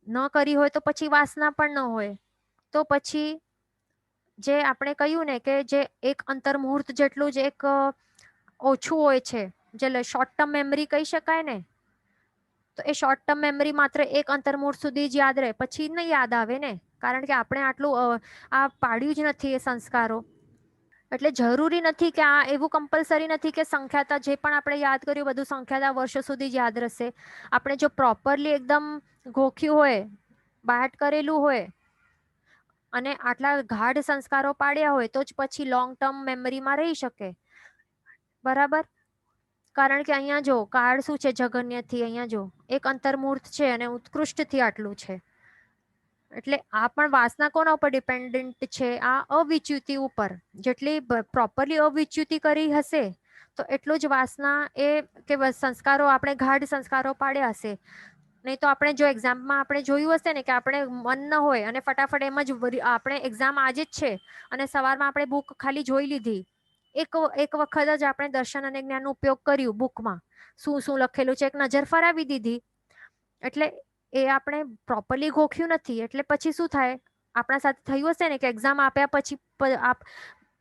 ન કરી હોય તો પછી વાસના પણ ન હોય, તો પછી જે આપણે કહ્યું ને કે જે એક અંતર મુહૂર્ત જેટલું જ એક ઓછું હોય છે, જે શોર્ટ ટર્મ મેમરી કહી શકાય ને, તો એ શોર્ટ ટર્મ મેમરી માત્ર એક અંતર મુહૂર્ત સુધી જ યાદ રહે, પછી નહીં યાદ આવે ને, કારણ કે આપણે આટલું આ પાડ્યું જ નથી એ સંસ્કારો. એટલે જરૂરી નથી કે આ એવું કમ્પલસરી નથી કે સંખ્યાતા જે પણ આપણે યાદ કર્યું બધું સંખ્યાતા વર્ષો સુધી જ યાદ રહેશે. આપણે જો પ્રોપરલી એકદમ ગોખ્યું હોય, બાટ કરેલું હોય અને આટલા ગાઢ સંસ્કારો પાડ્યા હોય, તો જ પછી લોંગ ટર્મ મેમરીમાં રહી શકે. બરાબર? કારણ કે અહીંયા જો કાળ શું છે, જગન્યથી. અહીંયા જો એક અંતર્મુહૂર્ત છે અને ઉત્કૃષ્ટથી આટલું છે. એટલે આ પણ વાસના કોના ઉપર ડિપેન્ડન્ટ છે? આ અવિચ્યુતિ ઉપર. જેટલી પ્રોપરલી અવિચ્યુતિ કરી હશે, તો એટલું જ વાસના એ કે સંસ્કારો આપણે ગાઢ સંસ્કારો પાડ્યા હશે. નહીં તો આપણે જો એક્ઝામમાં આપણે જોયું હશે ને કે આપણે મન ન હોય અને ફટાફટ એમ જ આપણે એક્ઝામ આજે જ છે અને સવારમાં આપણે બુક ખાલી જોઈ લીધી, એક વખત જ આપણે દર્શન અને જ્ઞાનનો ઉપયોગ કર્યું, બુકમાં શું શું લખેલું છે એક નજર ફરાવી દીધી, એટલે એ આપણે પ્રોપરલી ગોખ્યું નથી. એટલે પછી શું થાય, આપણા સાથે થયું હશે ને કે એક્ઝામ આપ્યા પછી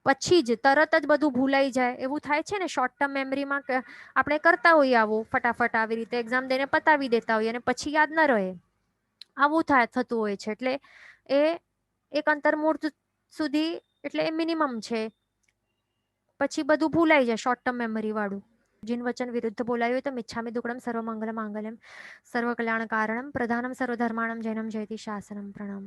પછી જ તરત જ બધું ભૂલાઈ જાય એવું થાય છે ને. શોર્ટ ટર્મ મેમરીમાં આપણે કરતા હોઈએ આવું ફટાફટ આવી રીતે એક્ઝામ દઈને પતાવી દેતા હોઈએ અને પછી યાદ ન રહે, આવું થતું હોય છે. એટલે એ એક અંતર્મુહૂર્ત સુધી એટલે એ મિનિમમ છે, પછી બધું ભૂલાઈ જાય શોર્ટ ટર્મ મેમરી વાળું. જીન વચન વિરુદ્ધ બોલાયું તો મિચ્છામી દુક્કડમ સર્વમંગલ માંગલ્યમ સર્વ કલ્યાણ કારણમ પ્રધાનમ સર્વધર્માણમ જૈનમ જયતિ શાસનમ પ્રણામ.